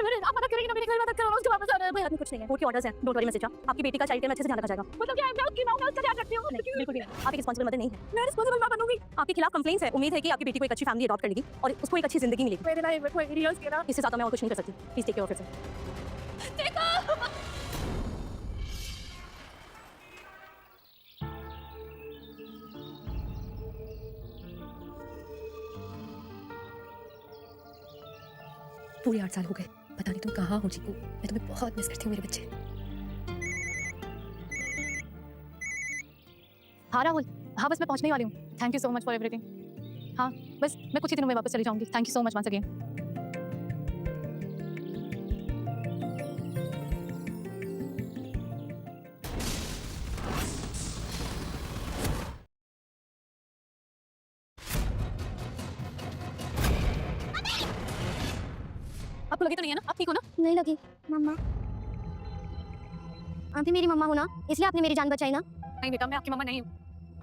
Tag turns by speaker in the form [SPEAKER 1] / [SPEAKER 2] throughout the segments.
[SPEAKER 1] मैंने आप मदद करेंगे ना, मेरी कोई मदद करो, उसके वापस आना है। भैया कुछ नहीं है, कोर्ट के ऑर्डर्स हैं, डोंट वरी मिसेस, आपकी बेटी का चाइल्ड केयर में अच्छे से ध्यान रखा जाएगा। मतलब क्या है, मैं उसका ध्यान रखती हूँ। नहीं, बिल्कुल भी नहीं, आप एक रिस्पांसिबल मदर नहीं है। मैं रिस्पांसिबल मां बनूंगी। आपके खिलाफ कंप्लेंट्स है, उम्मीद है कि आपकी बेटी को एक अच्छी फैमिली अडॉप्ट कर लेगी और उसको एक अच्छी जिंदगी मिलेगी। मेरे लाइफ में कोई रियल्स के ना, इससे ज्यादा मैं और कुछ नहीं कर सकती। Please take care of yourself. देखो
[SPEAKER 2] पूरे 8 साल हो गए, पता नहीं तुम कहाँ हो चीकू। मैं तुम्हें बहुत मिस करती हूँ मेरे बच्चे।
[SPEAKER 1] हाँ राहुल, हाँ बस मैं पहुंचने वाली हूँ। Thank you so much for everything. हाँ बस मैं कुछ ही दिनों में वापस चली जाऊंगी। Thank you so much once again. आपको लगी तो नहीं है ना? आप ठीक हो ना?
[SPEAKER 3] नहीं लगी मम्मा, आप ही मेरी मम्मा हो ना, इसलिए आपने मेरी जान बचाई ना।
[SPEAKER 1] नहीं बेटा, मैं आपकी मम्मा नहीं हूँ।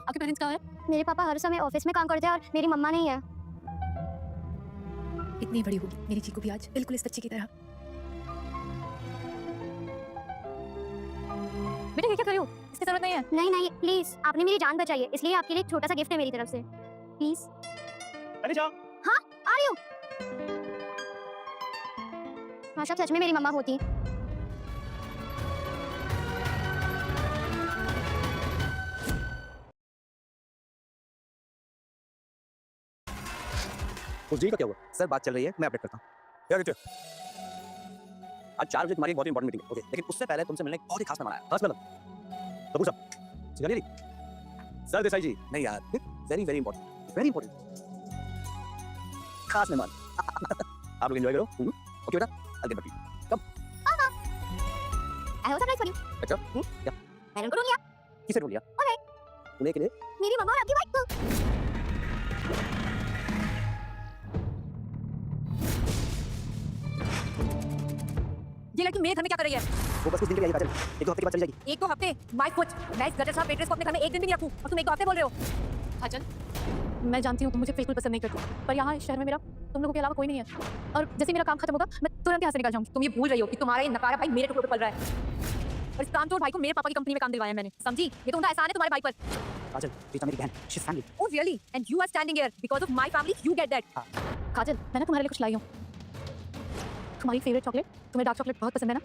[SPEAKER 1] आपके पेरेंट्स कहाँ हैं?
[SPEAKER 3] मेरे पापा हर समय ऑफिस में काम करते हैं और मेरी मम्मा नहीं है।
[SPEAKER 2] इतनी बड़ी होगी मेरी चीकू भी आज बिल्कुल इस बच्ची की तरह।
[SPEAKER 1] बेटा ये क्या कर रही हो? इसकी जरूरत नहीं है।
[SPEAKER 3] नहीं नहीं प्लीज, आपने मेरी जान बचाई है, इसलिए आपके लिए एक छोटा सा गिफ्ट है मेरी तरफ से, प्लीज।
[SPEAKER 4] अनिशा,
[SPEAKER 3] हाँ आ रही हूँ। काश आप सच में मेरी मम्मा होती।
[SPEAKER 4] उस जी का क्या हुआ? सर बात चल रही है, मैं अपडेट करता हूँ। क्या कहते हो? आज 4 बजे तुम्हारी एक बहुत इंपॉर्टेंट मीटिंग है, ओके? लेकिन उससे पहले तुमसे मिलने एक बहुत ही खास मेहमान आया। खास मतलब कपूर साहब, सिखा दी सर देसाई जी। नहीं यार, very very important, very important खास मेहमान। आप लोग एंजॉय करो। ओके बेटा, I get back to you. कब?
[SPEAKER 3] I have surprise for you.
[SPEAKER 4] अच्छा, क्या?
[SPEAKER 3] मैंने उनको ढूंढ लिया।
[SPEAKER 4] किसे ढूंढ लिया? उन्हें के लिए?
[SPEAKER 3] मेरी मम्मा और आपकी वाइफ को।
[SPEAKER 1] ये लड़की मेरे घर में क्या कर रही है?
[SPEAKER 4] वो बस कुछ दिन के लिए आएगी काजल, 1 हफ्ते के बाद चली जाएगी।
[SPEAKER 1] 1-2 हफ्ते? माय फुट, मैं इस गटर साहब वेट्रेस को अपने घर में एक दिन भी नहीं रखूं और तुम 1-2 हफ्ते बोल रहे हो। काजल, मैं जानती हूँ तुम मुझे बिल्कुल पसंद नहीं करती, पर यहाँ इस शहर में मेरा तुम लोगों के अलावा कोई नहीं है। और जैसे मेरा काम खत्म होगा मैं तुरंत यहाँ से निकल जाऊंगी। तुम ये भूल रही हो कि तुम्हारा ये नकारा भाई मेरे टुकड़े पे पल रहा है और इस कामचोर भाई को मेरे पापा की कंपनी में काम दिलवाया मैंने, समझी? ये तो उनका एहसान है तुम्हारे भाई पर।
[SPEAKER 4] काजल, प्रीता मेरी बहन, she is family.
[SPEAKER 1] Oh really? And you are standing here because of my family? You get that? काजल, मैं ना तुम्हारे लिए कुछ लाई हूँ। तुम्हारी फेवरेट चॉकलेट, तुम्हें डार्क चॉकलेट बहुत पसंद है ना?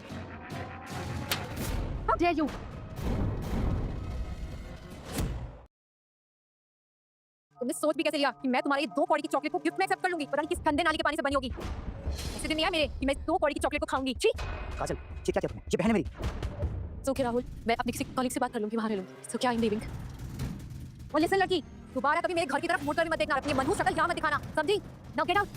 [SPEAKER 1] How dare you? तुमने सोच भी कैसे लिया कि मैं तुम्हारी 2 कौड़ी की चॉकलेट को गिफ्ट में एक्सेप्ट कर लूंगी? पता नहीं किस गंदे नाली के पानी से बनी होगी। ऐसे दिन नहीं है मेरे कि मैं 2 कौड़ी की चॉकलेट को खाऊंगी। छी!
[SPEAKER 4] काजल, ये क्या तुमने? ये बहन है मेरी।
[SPEAKER 1] So okay राहुल, मैं अपने किसी कॉलीग से बात कर लूंगी, वहां रह लूंगी। So क्या I'm leaving? और लिसन लड़की, दोबारा कभी मेरे घर की तरफ मुड़कर भी मत देखना, अपनी मनहूस शक्ल यहाँ मत दिखाना, समझी? Now get out.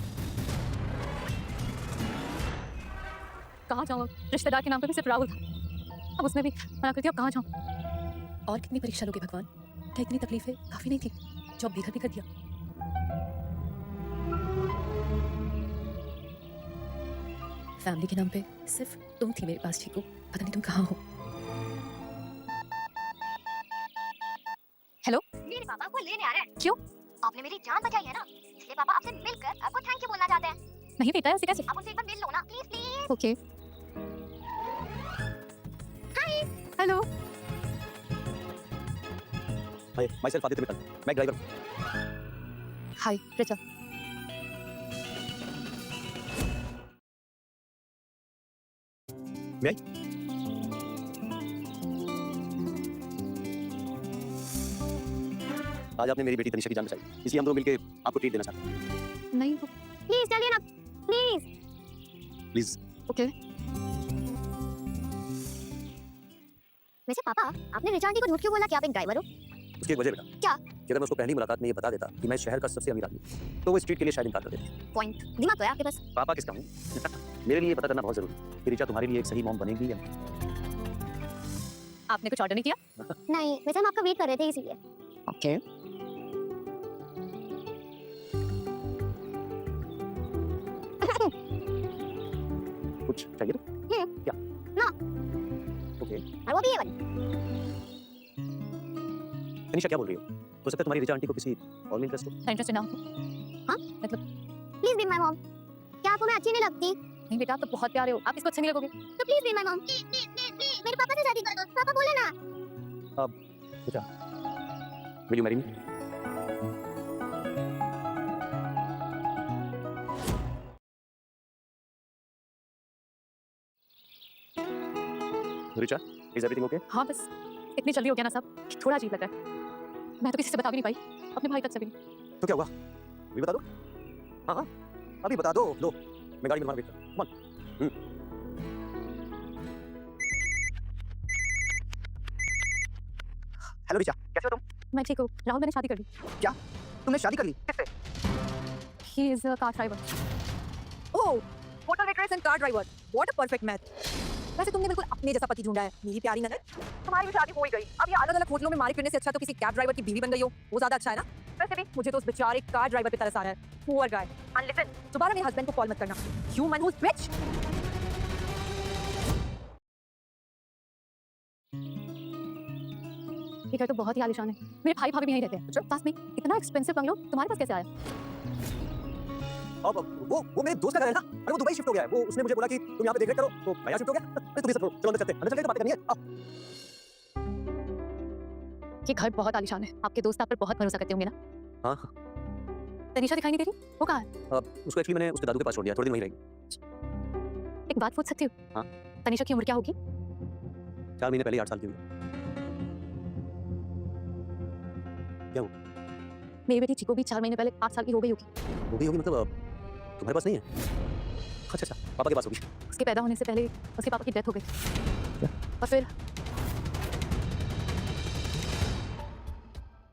[SPEAKER 1] कहाँ जाऊँ? रिश्तेदार के नाम पे भी सिर्फ राहुल था, अब उसमें भी मना करती हूँ। कहाँ जाऊँ?
[SPEAKER 2] और कितनी परीक्षा लोगे भगवान? क्या इतनी तकलीफें काफी नहीं थी? जॉब बेघर भी कर दिया। फैमिली के नाम पे सिर्फ तुम थी मेरे पास चीकू, पता नहीं तुम कहाँ हो।
[SPEAKER 1] हेलो,
[SPEAKER 3] मेरे पापा को लेने आ रहे हैं।
[SPEAKER 1] क्यों?
[SPEAKER 3] आपने मेरी जान बचाई है ना, इसलिए पापा आपसे मिलकर आपको थैंक यू बोलना चाहते हैं।
[SPEAKER 1] नहीं बेटा, ऐसे कैसे?
[SPEAKER 3] आप उनसे एक बार मिल लो ना, please please.
[SPEAKER 1] Okay. Hello.
[SPEAKER 4] Hi, my self Aditya Mittal, मैं ड्राइवर हूं।
[SPEAKER 1] हाय रिचा।
[SPEAKER 4] मैं आज आपने मेरी बेटी तनिषा की जान बचाई, इसलिए हम दोनों मिलके आपको ट्रीट देना चाहते हैं।
[SPEAKER 1] नहीं
[SPEAKER 3] प्लीज चलिए ना, प्लीज
[SPEAKER 4] प्लीज।
[SPEAKER 1] ओके।
[SPEAKER 3] वैसे पापा, आपने रिचा आंटी को झूठ क्यों बोला कि आप एक ड्राइवर हो?
[SPEAKER 4] उसकी एक वजह बेटा।
[SPEAKER 3] क्या?
[SPEAKER 4] कि अगर मैं उसको पहली मुलाकात में ये बता देता कि मैं शहर का सबसे अमीर आदमी हूं, तो वो इस ट्रीट के लिए शायद इनकार कर देती।
[SPEAKER 3] पॉइंट, दिमाग तो है आपके पास।
[SPEAKER 4] पापा किसका हूं? मेरे लिए ये पता करना बहुत जरूरी है कि रिचा तुम्हारे लिए एक सही मॉम बनेगी या नहीं।
[SPEAKER 1] आपने कुछ ऑर्डर नहीं किया?
[SPEAKER 3] नहीं, वैसे हम आपका वेट कर रहे थे इसीलिए।
[SPEAKER 1] ओके।
[SPEAKER 4] कुछ चाहिए तो? क्या?
[SPEAKER 3] ना।
[SPEAKER 4] ओके।
[SPEAKER 3] और वो भी ये वाली।
[SPEAKER 4] तनिषा क्या बोल रही हो? हो सकता है तुम्हारी रिचा आंटी को किसी और में इंटरेस्ट हो।
[SPEAKER 1] इंटरेस्ट ना हो?
[SPEAKER 3] हाँ?
[SPEAKER 1] मतलब
[SPEAKER 3] प्लीज बी माय मॉम। क्या आपको मैं अच्छी नहीं लगती?
[SPEAKER 1] नहीं बेटा, आप तो बहुत प्यारे हो, आप इसको अच्छे नहीं लगोगे।
[SPEAKER 3] तो प्लीज बी माय मॉम। मेरे पापा से शादी कर दो। पापा बोले ना।
[SPEAKER 4] बेटा, will you marry me? Richa, is everything okay?
[SPEAKER 1] हाँ बस इतनी जल्दी हो गया ना सब कि थोड़ा अजीब लग रहा है। मैं तो किसी से बता भी नहीं पाई, अपने भाई तक से भी नहीं।
[SPEAKER 4] तो क्या हुआ? अभी बता दो। हाँ हाँ, अभी बता दो। लो, मैं गाड़ी में तुम्हारा वेट कर रहा हूँ। Come on. हेलो रिचा, कैसे हो तुम?
[SPEAKER 1] मैं ठीक हूँ। राहुल, मैंने शादी कर ली।
[SPEAKER 4] क्या? तुमने शादी कर ली? किससे?
[SPEAKER 1] He is a car driver. Oh, hotel waitress and car driver. What a perfect match. वैसे तुमने बिल्कुल अपने जैसा पति ढूंढा है मेरी प्यारी ननद। तुम्हारी भी शादी हो ही गई, अब ये अलग-अलग होटलों में मारी फिरने से अच्छा तो किसी कैब ड्राइवर की बीवी बन गई हो, वो ज्यादा अच्छा है ना। वैसे भी मुझे तो उस बेचारे कार ड्राइवर पे तरस आ रहा है। Poor guy. एंड लिसन, दोबारा मेरे हस्बैंड को कॉल मत करना। Human who is rich. ये घर तो बहुत ही आलीशान है। मेरे भाई भाभी भी यहीं रहते हैं। अच्छा, पास में इतना एक्सपेंसिव बंगलो तुम्हारे पास कैसे आया?
[SPEAKER 4] अब वो मेरे दोस्त का घर है ना। अरे वो दुबई शिफ्ट हो गया है। वो उसने मुझे बोला कि तुम यहाँ पे देख रेख करो, तो मैं यहाँ शिफ्ट हो गया। अरे तुम भी सब करो, चलो अंदर चलते हैं। अंदर चलते हैं, बातें करनी है। आओ।
[SPEAKER 1] ये घर बहुत आलीशान है। आपके दोस्त आप पर बहुत भरोसा करते होंगे ना।
[SPEAKER 4] हाँ।
[SPEAKER 1] तनीषा दिखाई नहीं दे रही? वो कहाँ है?
[SPEAKER 4] उसको एक्चुअली मैंने उसके दादू के पास छोड़ दिया, थोड़ी दिन वहीं रहेगी।
[SPEAKER 1] एक बात पूछ सकती हूँ?
[SPEAKER 4] हाँ।
[SPEAKER 1] तनीषा की उम्र क्या होगी?
[SPEAKER 4] 4 महीने पहले 8 साल की हुई। क्या हुआ?
[SPEAKER 1] मेरी बेटी चिको भी 4 महीने पहले 8 साल की हो गई होगी।
[SPEAKER 4] वो भी होगी मतलब तुम्हारे पास नहीं है? अच्छा, पापा के पास होगी।
[SPEAKER 1] उसके पैदा होने से पहले उसके पापा की डेथ हो गई।
[SPEAKER 4] क्या?
[SPEAKER 1] और फिर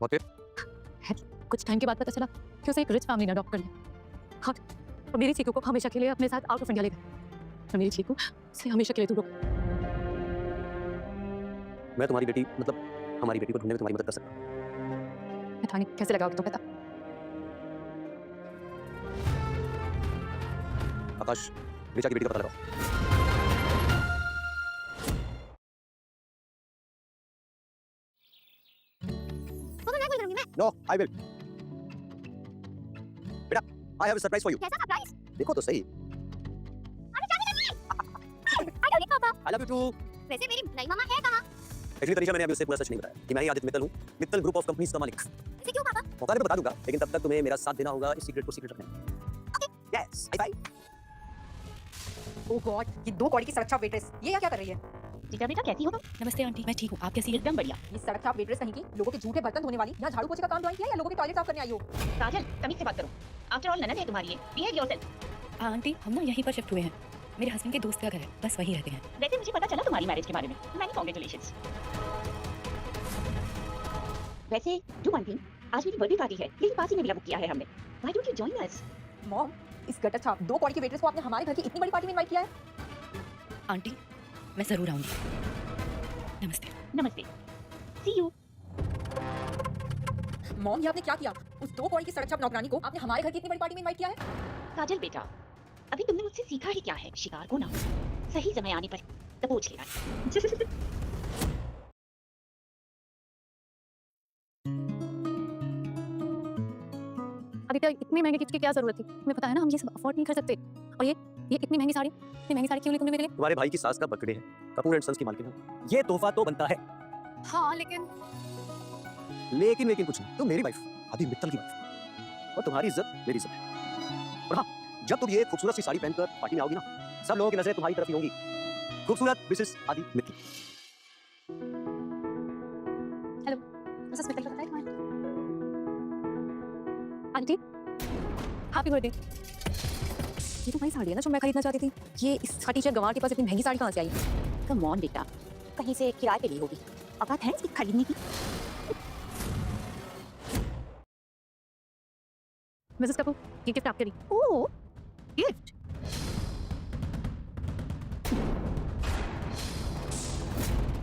[SPEAKER 4] और फिर?
[SPEAKER 1] कुछ टाइम के बाद पता चला कि उसे एक रिच फैमिली ने अडॉप्ट कर लिया। हाँ, और मेरी चीकू को हमेशा के लिए अपने साथ आउट ऑफ इंडिया ले गए। और मेरी चीकू से हमेशा के लिए दूर हो गई।
[SPEAKER 4] मैं तुम्हारी बेटी मतलब हमारी बेटी को ढूंढने में तुम्हारी मदद कर सकता हूँ।
[SPEAKER 1] मैं कैसे लगाओगे तुम पता?
[SPEAKER 4] आकाश, रिचा की बेटी का पता लगाओ।
[SPEAKER 3] पापा मैं कॉल करूंगी मैं।
[SPEAKER 4] No, I will. बेटा, I have a surprise for you.
[SPEAKER 3] कैसा सरप्राइज?
[SPEAKER 4] देखो तो सही।
[SPEAKER 3] आई डोंट पापा।
[SPEAKER 4] I love you too.
[SPEAKER 3] वैसे मेरी नई मामा है कहाँ?
[SPEAKER 4] एक्चुअली तनीषा, मैंने अभी उससे पूरा सच नहीं बताया कि मैं ही आदित्य मित्तल हूँ, मित्तल ग्रुप ऑफ कंपनीज का मालिक।
[SPEAKER 3] ऐसे क्यों पापा?
[SPEAKER 4] मौका आने पर बता दूंगा, लेकिन तब तक तुम्हें मेरा साथ देना होगा इस सीक्रेट को सीक्रेट रखने में। Okay, yes, bye bye.
[SPEAKER 1] Oh god, ये 2 कौड़ी की सड़क छाप वेट्रेस ये यहाँ क्या कर रही है?
[SPEAKER 2] जीजा बेटा कैसी हो तुम? नमस्ते आंटी, मैं ठीक हूँ, आप कैसी? एकदम बढ़िया।
[SPEAKER 1] ये सड़क छाप वेट्रेस कहीं की लोगों के झूठे बर्तन धोने वाली यहाँ झाड़ू पोछे का काम ज्वाइन किया या लोगों के टॉयलेट साफ करने आई हो?
[SPEAKER 5] काजल, तमीज से बात करो। आफ्टर ऑल ननद है तुम्हारी ये। Behave yourself.
[SPEAKER 2] हाँ आंटी, हम ना यहीं पर शिफ्ट हुए हैं। मेरे हस्बैंड के दोस्त का घर है, बस वहीं रहते हैं।
[SPEAKER 5] वैसे मुझे पता चला तुम्हारी मैरिज के बारे में। Many congratulations. वैसे डू वन थिंग, आज मेरी बर्थडे पार्टी है, यही पास ही में विला बुक किया है हमने। Why don't you join us?
[SPEAKER 1] Mom, इस गटर छाप 2 कौड़ी की वेट्रेस को आपने हमारे घर की इतनी बड़ी पार्टी में इनवाइट किया है?
[SPEAKER 2] आंटी, मैं जरूर आऊंगी। नमस्ते।
[SPEAKER 5] नमस्ते। सी यू।
[SPEAKER 1] मॉम, ये आपने क्या किया? उस 2 कौड़ी की सड़क छाप नौकरानी को आपने हमारे घर की इतनी बड़ी पार्टी में इनवाइट किया है?
[SPEAKER 5] काजल बेटा, अभी तुमने मुझसे सीखा ही क्या है? शिकार को ना सही समय आने पर दबोच लेना।
[SPEAKER 1] आदित्य, इतनी महंगी गिफ्ट की क्या जरूरत थी? तुम्हें पता है ना हम ये सब अफोर्ड नहीं कर सकते। और ये इतनी महंगी साड़ी क्यों ली तुमने मेरे लिए?
[SPEAKER 4] तुम्हारे भाई की सास का बर्थडे है, कपूर एंड सन्स की मालकिन है, ये तोहफा तो बनता है।
[SPEAKER 1] हाँ लेकिन
[SPEAKER 4] लेकिन कुछ नहीं, तुम मेरी वाइफ, अभी मित्तल की वाइफ, और तुम्हारी इज्जत मेरी इज्जत है। और हाँ, जब तुम ये खूबसूरत सी साड़ी पहनकर पार्टी में आओगी ना, सब लोगों की नजरें तुम्हारी तरफ ही होंगी। खूबसूरत मिसेस आदि मित्तल।
[SPEAKER 1] मिसेस मित्तल पता है तुम्हारे? Aunty, happy birthday. ये तो वही साड़ी है ना जो मैं खरीदना चाहती थी। ये इस टीचर गंवार के पास इतनी महंगी साड़ी कहाँ से आई?
[SPEAKER 5] कम ऑन बेटा, कहीं से किराए पे ली होगी। अब बात है इसकी खरीदने की।
[SPEAKER 1] मिसेस कपूर, ये गिफ्ट आपके लिए।
[SPEAKER 5] ओह, गिफ्ट।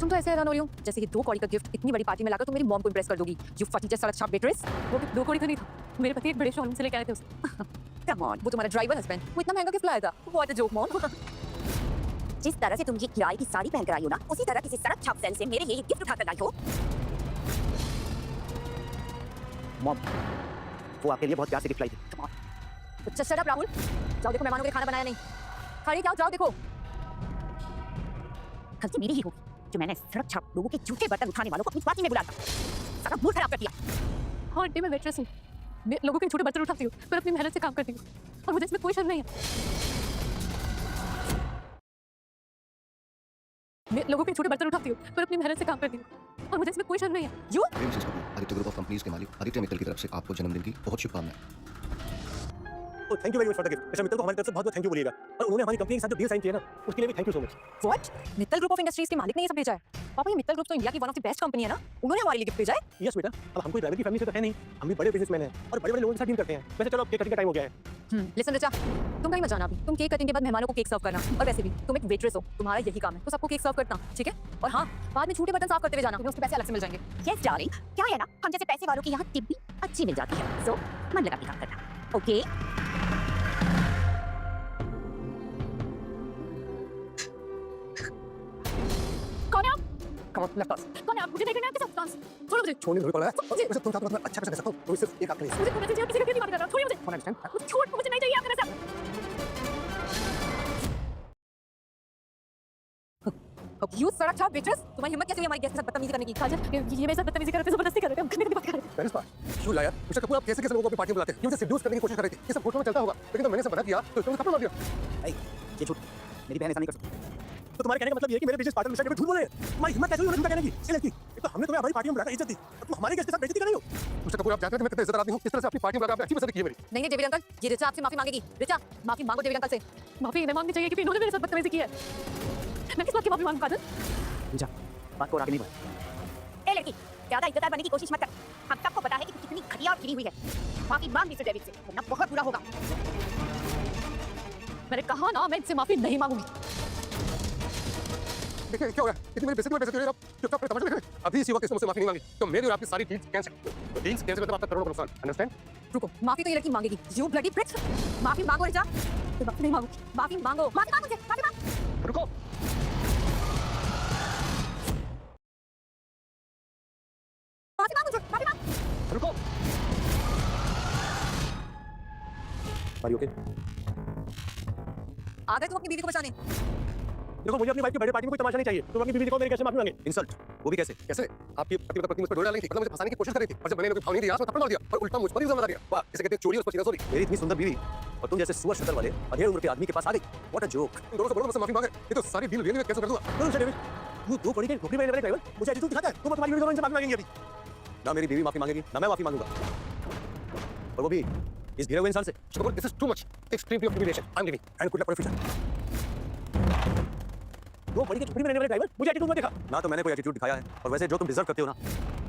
[SPEAKER 1] तुम तो ऐसे हैरान हो रही हो जैसे कि 2 कौड़ी का गिफ्ट इतनी बड़ी पार्टी में लाकर तुम मेरी मॉम को इंप्रेस कर दोगी। यू फटीचर सड़क छाप वेट्रेस। वो भी 2 कौड़ी का नहीं था, मेरे पति एक बड़े शोरूम से लेके आए थे उसे। कम ऑन, वो तुम्हारा ड्राइवर हस्बैंड, वो इतना महंगा गिफ्ट लाया था। What a joke mom.
[SPEAKER 5] जिस तरह से तुम ये किराए की साड़ी पहन कर आई हो ना, उसी तरह किसी सड़क छाप सेल से मेरे लिए गिफ्ट उठा कर लाई हो।
[SPEAKER 4] मॉम, वो आपके लिए बहुत प्यार से गिफ्ट लाई थी।
[SPEAKER 5] Come on,
[SPEAKER 1] Just shut up, Rahul. जाओ देखो मेहमानों के लिए खाना बनाया नहीं। खाली क्या जाओ देखो।
[SPEAKER 5] गलती मेरी ही होगी जो मैंने सड़क छाप लोगों के जूठे बर्तन उठाने वालों को अपनी पार्टी में बुलाया। सारा मूड खराब कर दिया।
[SPEAKER 1] हाँ आंटी मैं वेट्रेस हूँ। मैं लोगों के छोटे बर्तन उठाती हूँ पर अपनी मेहनत से काम करती हूँ और मुझे इसमें कोई शर्म नहीं है। मैं लोगों के छोटे बर्तन उठाती हूँ पर अपनी मेहनत से काम करती हूँ और मुझे इसमें कोई शर्म नहीं है।
[SPEAKER 4] You
[SPEAKER 6] Premchand Kapoor, Aditya group of companies के मालिक आदित्य मित्तल की तरफ से आपको जन्मदिन की बहुत शुभकामनाएं।
[SPEAKER 4] तो thank you very much for the gift. Mister Mittal को हमारी तरफ से बहुत बहुत थैंक यू बोलिएगा और उन्होंने हमारी कंपनी के साथ जो डील साइन किया ना उसके लिए भी thank you so much.
[SPEAKER 1] What? Mittal group of industries के मालिक ने ये सब भेजा है। पापा ये मित्तल ग्रुप तो इंडिया की one of the best company है ना, उन्होंने हमारे लिए गिफ्ट भेजा है।
[SPEAKER 4] यस बेटा, अब हम कोई ड्राइवर की फैमिली से तो है नहीं, हम भी बड़े बिजनेसमैन हैं और बड़े बड़े लोगों के साथ डील करते हैं। वैसे चलो अब केक कटिंग का टाइम हो गया है।
[SPEAKER 1] लिसन रिचा, तुम कहीं मत जाना अभी। तुम केक कटिंग के बाद मेहमानों को केक सर्व करना और वैसे भी तुम एक वेट्रेस हो, तुम्हारा यही काम है तो सबको केक सर्व करना, ठीक है? और हाँ, बाद में छोटे बर्तन साफ करते हुए जाना, तुम्हें उसके पैसे अलग से मिल जाएंगे।
[SPEAKER 5] यस डार्लिंग, क्या है ना हम जैसे पैसे वालों की यहाँ टिप भी अच्छी मिल जाती है। सो मन लगा के काम करना, ओके?
[SPEAKER 1] कौन है आप?
[SPEAKER 4] कम ऑन लेफ्ट पास।
[SPEAKER 1] कौन है आप? मुझे नहीं करना है आपके साथ डांस। छोड़ो मुझे।
[SPEAKER 4] छोड़ने नहीं पड़ा है। वैसे तुम चाहते हो अच्छा कर सकता हूं तो सिर्फ एक आपके लिए।
[SPEAKER 1] मुझे छोड़ने दीजिए, किसी के लिए बात कर रहा हूँ। छोड़िए मुझे।
[SPEAKER 4] कौन अंडरस्टैंड?
[SPEAKER 1] मुझे छोड़, मुझे नहीं चाहिए आपका पैसा। You सड़क छाप वेट्रेस, तुम्हारी हिम्मत कैसे हुई हमारी गेस्ट के साथ बदतमीजी करने की? काजल, ये मेरे साथ बदतमीजी कर रहे थे, जबरदस्ती कर रहे थे, हम करने की बात कर रहे थे।
[SPEAKER 4] पेरिस पास। क्यों लाया? मिस्टर कपूर आप कैसे लोगों को अपनी पार्टी में बुलाते हैं? ये मुझे सेड्यूस करने की कोशिश कर रहे थे। ये सब फोटो में चलता होगा, लेकिन तो मैंने सब मना किया तो तुमने थप्पड़ मार दिया। नहीं, ये झूठ। मेरी बहन ऐसा नहीं कर सकती। तो तुम्हारे कहने का मतलब ये है कि मेरे बिजनेस पार्टनर मिस्टर कपूर झूठ बोल रहे हैं? तुम्हारी हिम्मत कैसे हुई उन्हें झूठा कहने की? ये लड़की, एक तो हमने तुम्हें हमारी पार्टी में बुलाकर इज्जत दी, अब तुम हमारे गेस्ट के साथ बेइज्जती कर रही हो। मिस्टर कपूर आप जानते हैं कि मैं कितना इज्जत आदमी हूं, इस तरह से अपनी पार्टी में बुलाकर आपने अच्छी मदद की है मेरी।
[SPEAKER 1] नहीं डेविड अंकल, ये रिचा आपसे माफी मांगेगी। रिचा, माफी मांगो डेविड अंकल से। माफी इन्हें मांगनी चाहिए क्योंकि इन्होंने मेरे साथ बदतमीजी की है। मैं किस बात की माफी मांगूं काजल?
[SPEAKER 4] जा, बात को और आगे नहीं बढ़।
[SPEAKER 5] ए लड़की, ज्यादा इज्जतदार बनने की कोशिश मत कर। हम सबको पता है कि तू कितनी घटिया और गिरी हुई है। माफी मांग मिस्टर डेविड से, वरना बहुत बुरा होगा।
[SPEAKER 1] मैंने कहा ना मैं इनसे माफी नहीं मांगूंगी।
[SPEAKER 4] देखिए क्या हो गया? इतनी मेरी बेइज्जती में बेइज्जती हो रही है आप चुपचाप अपने तमाशे देख रहे हैं। अभी इसी वक्त मुझसे माफी नहीं मांगी तो मेरी और आपकी सारी डील्स कैंसिल। डील्स कैंसिल मतलब आपका करोड़ों का नुकसान, अंडरस्टैंड?
[SPEAKER 1] रुको, माफी तो ये लड़की मांगेगी। You bloody bitch! माफी मांगो रिचा। मैं माफी नहीं मांगूंगी। माफी मांगो। माफी मांगो मुझे। माफी मांगो।
[SPEAKER 4] रुको।
[SPEAKER 1] माफी मांगो मुझे। माफी मांगो।
[SPEAKER 4] रुको। Are you okay?
[SPEAKER 1] आ गए तुम अपनी बीवी को बचाने।
[SPEAKER 4] देखो मुझे अपनी वाइफ की बर्थडे पार्टी में कोई तमाशा नहीं चाहिए। तुम अपनी बीवी को मेरे कैसे माफी मांगे? इंसल्ट, वो भी कैसे? कैसे? आपकी पतिव्रता पत्नी मुझ पर डोर डालेंगी, मतलब मुझे फंसाने की कोशिश कर रही थी और जब मैंने इन्हें कोई भाव नहीं दिया तो थप्पड़ मार दिया और उल्टा मुझ पर ही इल्जाम लगा दिया। वाह, इसे कहते हैं चोरी और उसको सॉरी। मेरी इतनी सुंदर बीवी और तुम जैसे सुअर शक्ल वाले अधेड़ उम्र के आदमी के पास आ गई। What a joke. तुम दोनों से बोलो मुझसे माफी मांगे। ये तो सारी डील रियल में कैंसिल कर दूंगा। नो मिस्टर डेविड, वो दो कौड़ी के ठोकरी में वाले ड्राइवर मुझे एटीट्यूड दिखाता है। तुम तुम्हारी बीवी से माफी मांगेंगे अभी। ना मेरी बीवी माफी मांगेगी, ना मैं माफी मांगूंगा। और वो भी इस गिरे हुए इंसान से। Kapoor, this is too much. Extremely of humiliation. I am leaving and good luck for the future. वो बड़ी के ठोकरी में रहने वाले ड्राइवर मुझे एटीट्यूड में देखा। ना तो मैंने कोई एटीट्यूड दिखाया है और वैसे जो तुम डिजर्व करते हो ना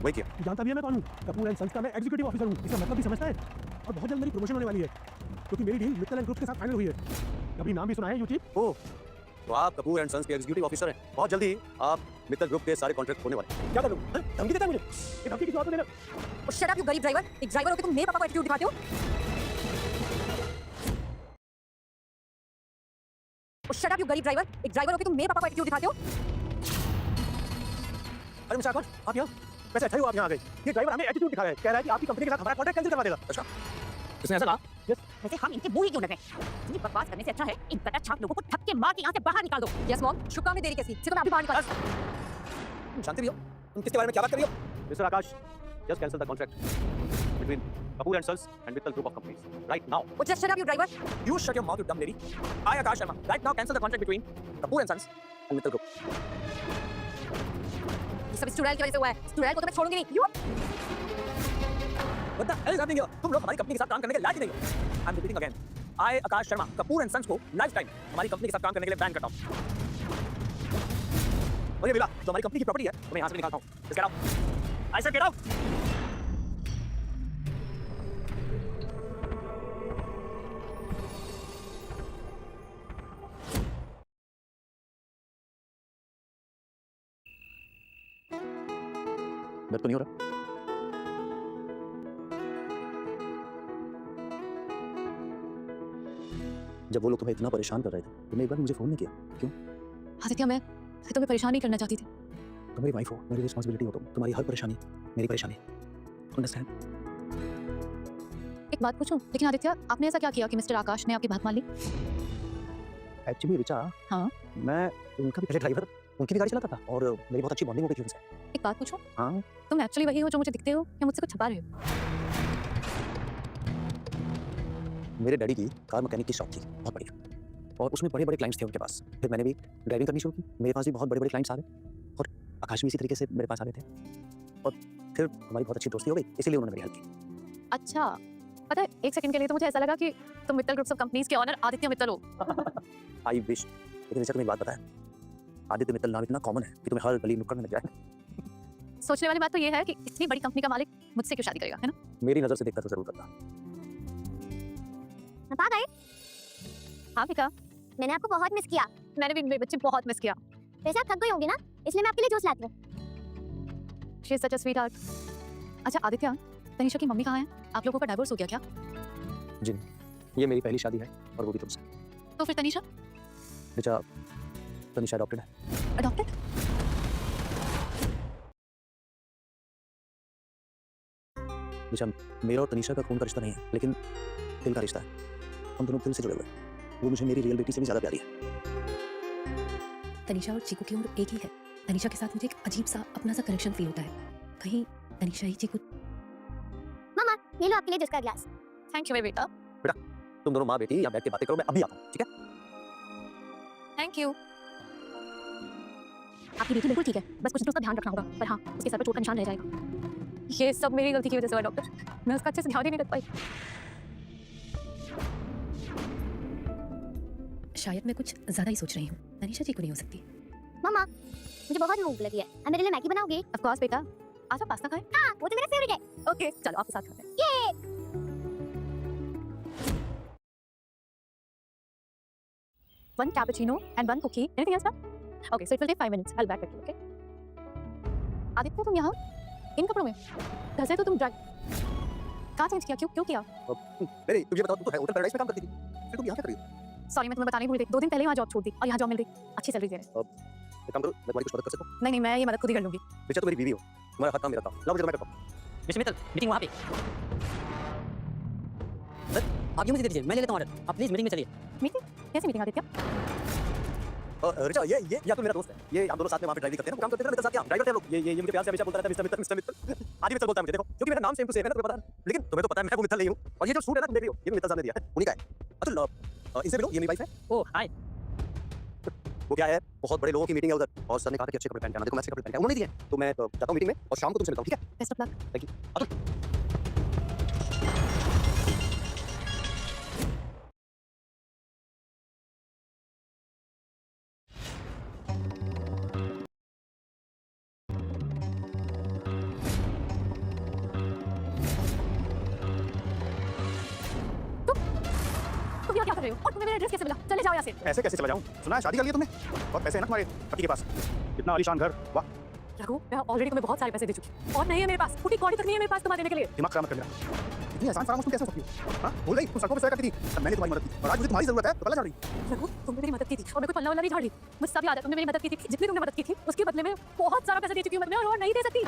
[SPEAKER 4] वही किया। जानता भी है मैं कौन हूं। कपूर एंड सन्स का मैं एग्जीक्यूटिव ऑफिसर हूं। इसका मतलब भी समझता है और बहुत जल्द मेरी प्रमोशन होने वाली है क्योंकि मेरी डील मित्तल एंड ग्रुप के साथ फाइनल हुई है। कभी नाम भी सुना है यूट्यूब? ओह, तो आप कपूर एंड सन्स के एग्जीक्यूटिव ऑफिसर हैं। बहुत जल्दी आप मित्तल ग्रुप के सारे कॉन्ट्रैक्ट होने वाले हैं। क्या करूं? धमकी देता है मुझे? ये धमकी किसी और को देना।
[SPEAKER 1] और शट अप यू गरीब ड्राइवर। एक ड्राइवर होकर तुम मेरे पापा को एटीट्यूड दिखाते हो। और शट अप यू गरीब ड्राइवर। एक ड्राइवर होकर तुम मेरे पापा को एटीट्यूड दिखाते हो।
[SPEAKER 4] अरे मिस्टर अकबर, आप यहाँ वैसे अच्छा ही आप यहाँ आ गए। ये ड्राइवर हमें एटीट्यूड दिखा रहा है, कह रहा है कि आपकी कंपनी के साथ हमारा कॉन्ट्रैक्ट कैंसिल करवा देगा। अच्छा, किसने ऐसा कहा? यस।
[SPEAKER 5] वैसे हम इनके मुंह ही क्यों लगे? इतनी बकवास करने से अच्छा है इन कटर छाप लोगों को थप्पड़ मार के यहाँ से बाहर निकाल दो।
[SPEAKER 1] यस मॉम, शुभकामनाएं देरी कैसी? सिर्फ मैं अभी बाहर निकाल।
[SPEAKER 4] तुम जानते भी हो तुम किसके बारे में क्या बात कर रही हो? Mister Aakash, just cancel the contract between Kapoor and sons and Mittal group of companies right now.
[SPEAKER 1] और just shut up you driver.
[SPEAKER 4] You shut your mouth, you dumb lady. I, Akash Sharma, right now cancel the contract between Kapoor and Sons and Mittal Group.
[SPEAKER 1] ये सब इस चुड़ैल की वजह से हुआ है। इस चुड़ैल को तो मैं छोड़ूंगी नहीं। You
[SPEAKER 4] What the hell is happening here? तुम लोग हमारी कंपनी के साथ काम करने के लायक ही नहीं हो। I'm repeating again. I, Akash Sharma, Kapoor and Sons को lifetime हमारी कंपनी के साथ काम करने के लिए बैन करता हूँ। और ये विला जो हमारी कंपनी की प्रॉपर्टी है, तो मैं यहाँ से निकालता हूँ। Just get out. I said get out. दर्द तो नहीं हो रहा? जब वो लोग तुम्हें इतना परेशान कर रहे थे तुमने एक बार मुझे फोन नहीं किया क्यों?
[SPEAKER 1] आदित्य, मैं तुम्हें परेशान नहीं करना चाहती थी।
[SPEAKER 4] तुम मेरी वाइफ हो, मेरी रिस्पांसिबिलिटी हो, तुम्हारी हर परेशानी मेरी परेशानी। अंडरस्टैंड?
[SPEAKER 1] एक बात पूछूं, लेकिन आदित्य आपने ऐसा क्या किया कि मिस्टर आकाश ने आपकी बात मान ली?
[SPEAKER 4] एक्चुअली ऋचा,
[SPEAKER 1] हाँ?
[SPEAKER 4] मैं उनका भी पहले ड्राइवर, उनकी भी गाड़ी चलाता था और मेरी बहुत अच्छी बॉन्डिंग हो गई थी उनसे।
[SPEAKER 1] एक बात पूछूं,
[SPEAKER 4] हाँ?
[SPEAKER 1] तुम एक्चुअली वही हो जो मुझे दिखते हो या मुझसे कुछ छुपा रहे हो?
[SPEAKER 4] मेरे डैडी की कार मैकेनिक की शॉप थी, बहुत बढ़िया, और उसमें बड़े-बड़े क्लाइंट्स थे उनके पास। फिर मैंने भी ड्राइविंग करनी शुरू की, मेरे पास भी बहुत बड़े-बड़े क्लाइंट्स आ गए और आकाश भी इसी तरीके से मेरे पास आ गए थे और फिर हमारी बहुत अच्छी दोस्ती हो गई, इसीलिए उन्होंने मेरी हेल्प की।
[SPEAKER 1] अच्छा, पता है एक सेकंड के लिए तो मुझे ऐसा लगा कि तुम मित्तल ग्रुप्स ऑफ कंपनीज के ऑनर आदित्य मित्तल हो।
[SPEAKER 4] आई विश, लेकिन ऋचा तुम्हें एक बात पता है, आदित्य मित्तल नाम इतना कॉमन है कि तुम्हें हर गली नुक्कड़ में लग जाए।
[SPEAKER 1] सोचने वाली बात तो ये है कि इतनी बड़ी कंपनी का मालिक मुझसे क्यों शादी करेगा, है ना?
[SPEAKER 4] मेरी नज़र से देखता तो जरूर करता।
[SPEAKER 3] आप आ गए?
[SPEAKER 1] हाँ बेटा,
[SPEAKER 3] मैंने आपको बहुत मिस किया।
[SPEAKER 1] मैंने भी मेरे बच्चे बहुत मिस किया।
[SPEAKER 3] वैसे आप थक गई होंगी ना, इसलिए मैं आपके लिए जूस लाती हूँ।
[SPEAKER 1] She is such a sweetheart. अच्छा आदित्य, तनीषा की मम्मी कहाँ है? आप लोगों का डाइवोर्स हो गया क्या?
[SPEAKER 4] जी, ये मेरी पहली शादी है और वो भी तुमसे।
[SPEAKER 1] तो फिर तनीषा
[SPEAKER 4] ऋचा, तनिषा अडॉप्टेड है।
[SPEAKER 1] अडॉप्टेड?
[SPEAKER 4] ऋचा, मेरा और तनिषा का खून का रिश्ता नहीं है, लेकिन दिल का रिश्ता है। हम दोनों दिल से जुड़े हुए हैं। वो मुझे मेरी रियल बेटी से भी ज्यादा प्यारी है।
[SPEAKER 2] तनीषा और चीकू की उम्र एक ही है। तनीषा के साथ मुझे एक अजीब सा अपना सा कनेक्शन फील होता है। कहीं तनीषा ही चीकू।
[SPEAKER 3] मामा, ये लो आपके लिए जूस का ग्लास।
[SPEAKER 1] थैंक यू मेरे बेटा।
[SPEAKER 4] तुम दोनों माँ बेटी यहाँ बैठ के बातें करो, मैं अभी आता हूँ, ठीक है?
[SPEAKER 1] Thank you.
[SPEAKER 3] आपकी बेटी बिल्कुल ठीक है, बस कुछ दिन उसका ध्यान रखना होगा, पर हाँ, उसके सर पर चोट का निशान रह जाएगा।
[SPEAKER 1] ये सब मेरी गलती की वजह से हुआ डॉक्टर। मैं उसका अच्छे से ध्यान ही नहीं रख पाई।
[SPEAKER 2] शायद मैं कुछ ज्यादा ही सोच रही हूँ। तनीषा चीकू नहीं हो सकती।
[SPEAKER 3] मामा, मुझे बहुत भूख लगी है। आप मेरे लिए मैगी बनाओगे?
[SPEAKER 1] ऑफ कोर्स बेटा। आज आप पास्ता खाएं?
[SPEAKER 3] हाँ, वो तो मेरा फेवरेट है।
[SPEAKER 1] ओके, चलो आपके साथ खाते हैं।
[SPEAKER 3] ये
[SPEAKER 1] 1 cappuccino and 1 cookie. Anything else, ma'am? Okay, so it will take 5 minutes. I'll back at you, okay? Aditya तुम यहाँ इन कपड़ों में? घर से तो तुम ड्राइव कहाँ चेंज किया? क्यों किया?
[SPEAKER 4] नहीं, तुझे बताओ, तू तो होटल पैराडाइज में काम करती थी, फिर तुम यहाँ क्या कर रही हो?
[SPEAKER 1] सॉरी मैं तुम्हें बताने भूल गई। 2 दिन पहले वहाँ जॉब छोड़ दी और यहाँ जॉब मिल गई। अच्छी सैलरी दे रहे हैं।
[SPEAKER 4] एक काम करो, मैं तुम्हारी कुछ मदद कर सकता हूँ?
[SPEAKER 1] नहीं मैं ये मदद खुद ही कर लूंगी।
[SPEAKER 4] ऋचा, तो मेरी बीवी हो, तुम्हारा हर काम मेरा काम। लाओ मुझे, मैं करता हूँ।
[SPEAKER 7] मिस्टर मित्तल, मीटिंग वहाँ पे। सर, आप यूँ मुझे दे दीजिए, मैं ले लेता हूँ ऑर्डर। आप प्लीज मीटिंग में चलिए।
[SPEAKER 1] मीटिंग? कैसी मीटिंग आदित्य?
[SPEAKER 4] ऋचा, ये या तो मेरा दोस्त है, ये हम दोनों साथ में वहाँ पे ड्राइविंग करते हैं ना, वो काम करते हैं ना मेरे साथ। क्या ड्राइवर थे हम लोग। ये मुझे प्यार से हमेशा बोलता रहता है मिस्टर मित्तल, मिस्टर मित्तल। आज भी मित्तल बोलता है मुझे, देखो, क्योंकि मेरा नाम सेम टू सेम है ना, तुम्हें पता है। लेकिन तुम्हें तो पता है मैं वो मित्तल नहीं हूँ। और ये जो सूट है ना तुम देख रही हो, ये भी मित्तल साहब ने दिया है, उन्हीं का है। अतुल, इनसे मिलो, ये मेरी वाइफ है।
[SPEAKER 7] ओह हाय।
[SPEAKER 4] वो क्या है, बहुत बड़े लोगों की मीटिंग है उधर, और सर ने कहा था कि अच्छे कपड़े पहन के आना। देखो मैं अच्छे कपड़े पहन के उन्होंने दिए हैं, तो मैं जाता हूँ मीटिंग में और शाम को तुमसे मिलता हूँ, ठीक है?
[SPEAKER 1] Best of luck.
[SPEAKER 4] Thank you. Atul,
[SPEAKER 1] तुम यहाँ क्या कर रहे हो? और तुम्हें मेरा एड्रेस कैसे मिला? चले जाओ यहाँ से।
[SPEAKER 8] ऐसे कैसे चला जाऊं? सुना है शादी कर लिया तुमने? बहुत पैसे हैं ना तुम्हारे पति के पास। कितना आलीशान घर, वाह।
[SPEAKER 1] रघु, मैं ऑलरेडी तुम्हें बहुत सारे पैसे दे चुकी हूँ और नहीं है मेरे पास। फूटी कौड़ी तक नहीं है मेरे पास तुम्हारे देने के लिए।
[SPEAKER 8] दिमाग खराब मत कर मेरा। इतनी आसान फरामोश तुम कैसे हो सकती हो? हाँ, भूल गई तुम सड़कों पे सड़क करती थी, तब मैंने तुम्हारी मदद की और आज मुझे तुम्हारी जरूरत है तो पता चल रही।
[SPEAKER 1] रघु, तुमने मेरी मदद की थी और मैं कोई पल्ला वल्ला नहीं झाड़ रही। मुझे सब याद है, तुमने मेरी मदद की थी। जितनी तुमने मदद की थी उसके बदले में बहुत सारा पैसा दे चुकी हूँ मैं और नहीं दे सकती।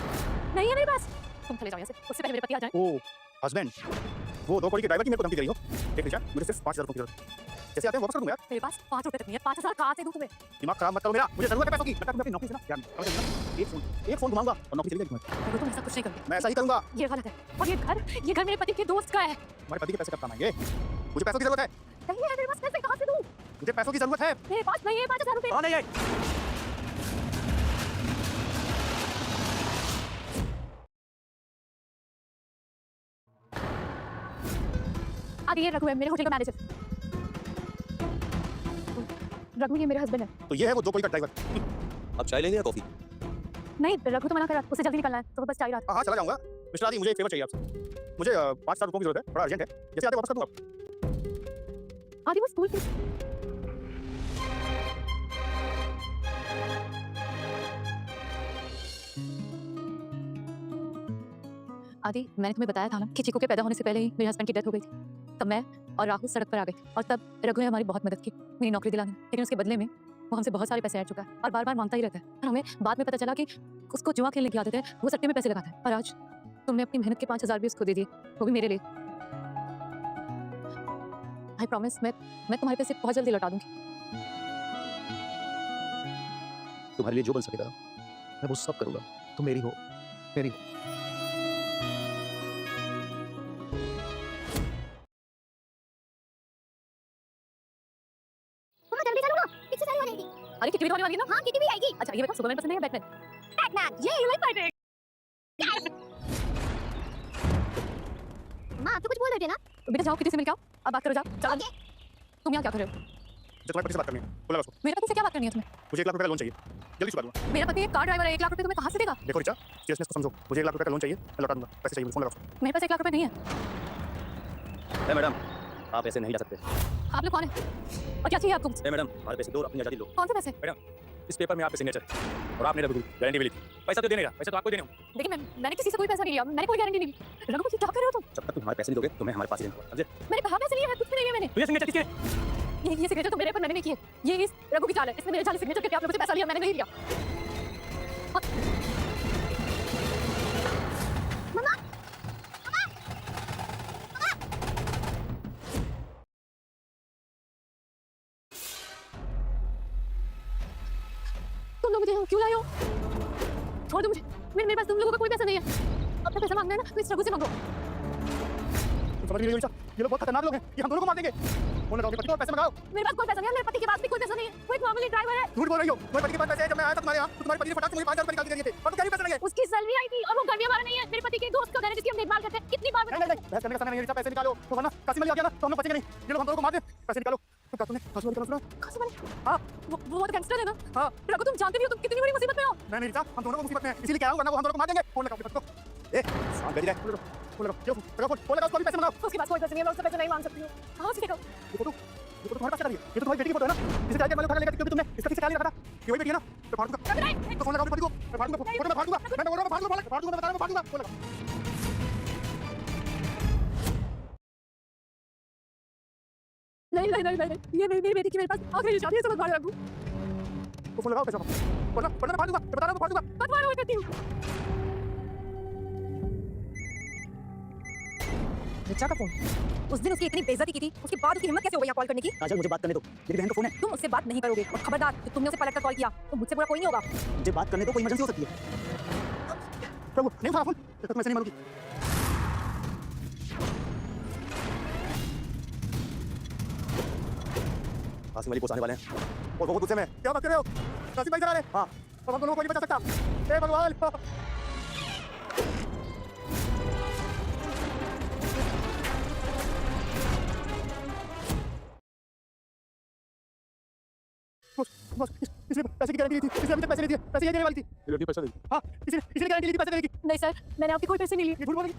[SPEAKER 1] नहीं है मेरे पास। तुम चले जाओ यहाँ से, उससे पहले मेरे पति आ जाए।
[SPEAKER 8] ओ हस्बैंड, वो 2 करोड़ के ड्राइवर की मेरे को धमकी दे रही हो? देख ऋचा, मुझे सिर्फ 5,000 रुपये की जरूरत है। जैसे आते हैं वापस कर दूंगा यार।
[SPEAKER 1] मेरे पास 5 रुपए तक नहीं है। 5,000 कहाँ से दूँ तुम्हें?
[SPEAKER 8] दिमाग खराब मत करो मेरा, मुझे जरूरत है पैसों की। लगता है तुम्हें अपनी नौकरी से ना प्यार नहीं। समझ रही हो ना? एक फोन घुमाऊंगा और नौकरी चली जाएगी तुम्हारी।
[SPEAKER 1] रघु, तुम ऐसा कुछ नहीं करोगे।
[SPEAKER 8] मैं ऐसा ही करूंगा।
[SPEAKER 1] ये गलत है। और ये घर मेरे पति के दोस्त का है।
[SPEAKER 8] तुम्हारे पति के पैसे कब काम आएंगे? मुझे पैसों की जरूरत है।
[SPEAKER 1] नहीं है मेरे पास पैसे, कहाँ से दूँ?
[SPEAKER 8] मुझे पैसों की जरूरत है।
[SPEAKER 1] मेरे पास नहीं है 5,000 रुपए।
[SPEAKER 8] कौन है ये?
[SPEAKER 1] आदि, ये रघु है, मेरे होटल का मैनेजर। रघु, ये मेरे हस्बैंड है।
[SPEAKER 8] तो ये है वो 2 करोड़ का ड्राइवर।
[SPEAKER 4] आप चाय लेंगे या कॉफी?
[SPEAKER 1] नहीं, रघु तो मना कर रहा, उसे जल्दी निकलना है तो वो बस चाहिए।
[SPEAKER 8] हाँ चला जाऊंगा। मिस्टर आदि, मुझे एक फेवर चाहिए आपसे। मुझे 5,000 रुपयों की जरूरत है, थोड़ा अर्जेंट है। जैसे आते वापस कर दूंगा।
[SPEAKER 1] आदि, वो स्कूल फीस। आदि, मैंने तुम्हें बताया था ना कि चीकू के पैदा होने से पहले ही मेरे हस्बैंड की डेथ हो गई थी। तब मैं और राहुल सड़क पर आ गए और तब रघु ने हमारी बहुत मदद की मेरी नौकरी दिलाने में। लेकिन उसके बदले में वो हमसे बहुत सारे पैसे ऐड चुका है और बार-बार मांगता ही रहता है। और हमें बाद में पता चला कि उसको जुआ खेलने की आदत है, वो सट्टे में पैसे लगाता है। और आज तुमने अपनी मेहनत के 5,000 भी उसको दे दिए, वो भी मेरे लिए। आई प्रॉमिस मैं तुम्हारे पैसे बहुत जल्दी लौटा दूंगी।
[SPEAKER 4] तुम्हारे लिए जो बन सकेगा मैं वो सब करूंगा। तुम मेरी हो, मेरी हो।
[SPEAKER 3] मम्मा जल्दी चलो ना, कितनी सारी हो जाएगी।
[SPEAKER 1] अरे कितनी होने वाली है ना?
[SPEAKER 3] हाँ कितनी भी आएगी।
[SPEAKER 1] अच्छा ये बता सुपरमैन पसंद है या बैटमैन?
[SPEAKER 3] बैटमैन।
[SPEAKER 1] ये हीरोइन फाइटर।
[SPEAKER 3] माँ आप तो कुछ बोल रहे थे ना।
[SPEAKER 1] बेटा जाओ किसी से मिल के आओ, अब बात करो जाओ। चलो तुम यहाँ क्या कर रहे हो?
[SPEAKER 8] जो तुम्हारे पति से बात करनी है बोला उसको।
[SPEAKER 1] मेरे पति से क्या बात करनी है तुम्हें?
[SPEAKER 8] मुझे 1 लाख रुपए का लोन चाहिए, जल्दी चुका दूंगा।
[SPEAKER 1] मेरा पति एक कार ड्राइवर है, 1 लाख रुपए तुम्हें कहाँ से देगा?
[SPEAKER 8] देखो रिचा, सीरियसनेस को समझो। मुझे 1 लाख रुपए का लोन चाहिए, मैं लौटा दूंगा। पैसे चाहिए, फोन लगाओ।
[SPEAKER 1] मेरे पास 1 लाख रुपए नहीं है।
[SPEAKER 4] मैडम आप ऐसे नहीं जा सकते।
[SPEAKER 1] आप लोग कौन है और क्या चाहिए आपको?
[SPEAKER 4] मैडम हमारे पैसे दो और अपनी आजादी लो।
[SPEAKER 1] कौन से पैसे?
[SPEAKER 4] इस पेपर में आपके सिग्नेचर और आपने रघु गारंटी भी ली थी। पैसा तो देने का, पैसा तो आपको देने होंगे।
[SPEAKER 1] देखिए मैंने किसी से कोई पैसा नहीं लिया, मैंने कोई गारंटी नहीं ली। रघु क्या कर रहे हो तुम?
[SPEAKER 4] जब तक तुम हमारे पैसे नहीं दोगे तुम्हें हमारे पास ही रहना होगा। समझे?
[SPEAKER 1] मैंने कहा पैसे नहीं है, कुछ भी नहीं है मैंने।
[SPEAKER 4] तो ये सिग्नेचर किसके है?
[SPEAKER 1] ये सिग्नेचर तो मेरे पर मैंने नहीं किए। ये इस रघु की चाल है, इसने मेरे जाली सिग्नेचर करके आप लोगों से पैसा लिया, मैंने नहीं लिया। तुम लोग मुझे यहाँ क्यों लाए हो? छोड़ दो मुझे, मेरे पास तुम लोगों का कोई पैसा नहीं है। अपना पैसा मांगना है ना तो इस रघु से मांगो।
[SPEAKER 8] तुम समझ नहीं रही हो रिचा, ये लोग बहुत खतरनाक लोग हैं, ये हम दोनों को मार देंगे। फोन लगाओ, पति को पैसे मंगाओ।
[SPEAKER 1] मेरे पास कोई पैसा नहीं है, मेरे पति के पास भी कोई पैसा नहीं है। वो एक मामूली ड्राइवर है।
[SPEAKER 8] झूठ बोल रही हो। तुम्हारे पति के पास पैसे हैं, जब मैं आया था तुम्हारे यहाँ तो तुम्हारे पति ने फटाक से मुझे 5000 रुपए निकाल के दे दिए थे। और तो क्या पैसे नहीं है?
[SPEAKER 1] उसकी सैलरी आई थी और वो घर में हमारा नहीं है। मेरे पति के दोस्त का घर है जिसकी हम देखभाल करते हैं। कितनी बार
[SPEAKER 8] नहीं नहीं बहस करने का समय नहीं है रिचा, पैसे निकालो। तो वरना कासिम अली आ गया ना तो हम लोग बचेंगे नहीं। ये लोग हम दोनों को मार दे। पैसे निकालो। तो कासिम ने कासिम अली का सुना?
[SPEAKER 1] कासिम अली?
[SPEAKER 8] हाँ
[SPEAKER 1] वो गैंगस्टर है ना?
[SPEAKER 8] हाँ।
[SPEAKER 1] रघु तुम जानते भी हो तुम कितनी बड़ी मुसीबत में हो।
[SPEAKER 8] नहीं नहीं रिचा, हम दोनों को मुसीबत में हैं, इसीलिए कह रहा हूँ, वरना वो हम दोनों को मार देंगे। फोन लगाओ अपने पति को। ए सांप बैठ जाए। फोन लगाओ, फोन लगाओ, फोन लगाओ, उसको भी पैसे मंगाओ।
[SPEAKER 1] उसके पास कोई पैसा नहीं है, मैं उससे पैसा नहीं मांग सकती हूँ। कहाँ से देखो?
[SPEAKER 8] ये फोटो तुम्हारे पास क्या रही है? ये तो तुम्हारी बेटी की फोटो है ना, जिसे जाके मैंने उठा लेगा क्योंकि तुमने इसका किसी ख्याल नहीं रखा था। ये वही बेटी है ना? मैं फाड़ दूंगा। तो फोन लगाओ अपने पति को। मैं फाड़ दूंगा, फोटो मैं फाड़ दूंगा। मैं बोल रहा हूँ फाड़ दूंगा, फाड़ दूंगा, मैं बता रहा हूँ फाड़ दूंगा। फोन लगाओ।
[SPEAKER 1] नहीं नहीं नहीं नहीं, ये मेरी बेटी की मेरे पास आखिरी शादी है, समझ पा रघु।
[SPEAKER 8] तो फोन लगाओ, पैसा वरना मैं फाड़ दूंगा। मैं बता रहा हूँ फाड़ दूंगा।
[SPEAKER 1] मत मारो, मैं कहती हूँ। रिचा का फोन। उस दिन उसकी इतनी बेइज्जती की थी, उसके बाद उसकी हिम्मत कैसे हो गई यहाँ कॉल करने की?
[SPEAKER 4] काजल मुझे बात करने दो, मेरी बहन का फोन है।
[SPEAKER 1] तुम उससे बात नहीं करोगे और खबरदार कि तुमने उसे पलट कर कॉल किया तो मुझसे बुरा कोई नहीं होगा।
[SPEAKER 4] मुझे बात करने दो, कोई इमरजेंसी हो सकती है।
[SPEAKER 8] प्रभु नहीं उठा फोन, जब तक मैं ऐसे नहीं मानूंगी।
[SPEAKER 4] कासिम अली पहुंचाने वाले हैं।
[SPEAKER 8] और वो गुस्से में क्या बात कर रहे हो? कासिम भाई चला रहे।
[SPEAKER 4] हाँ
[SPEAKER 8] और हम दोनों को कोई नहीं बचा सकता। हे भगवान। बस इसने पैसे की गारंटी ली थी, इसने अभी तक पैसे नहीं दिए। पैसे ये देने वाली थी। ये पैसा दे। हाँ इसने गारंटी ली थी पैसे देने की।
[SPEAKER 1] नहीं सर, मैंने आपके कोई पैसे नहीं लिए।
[SPEAKER 8] ये झूठ बोल रही।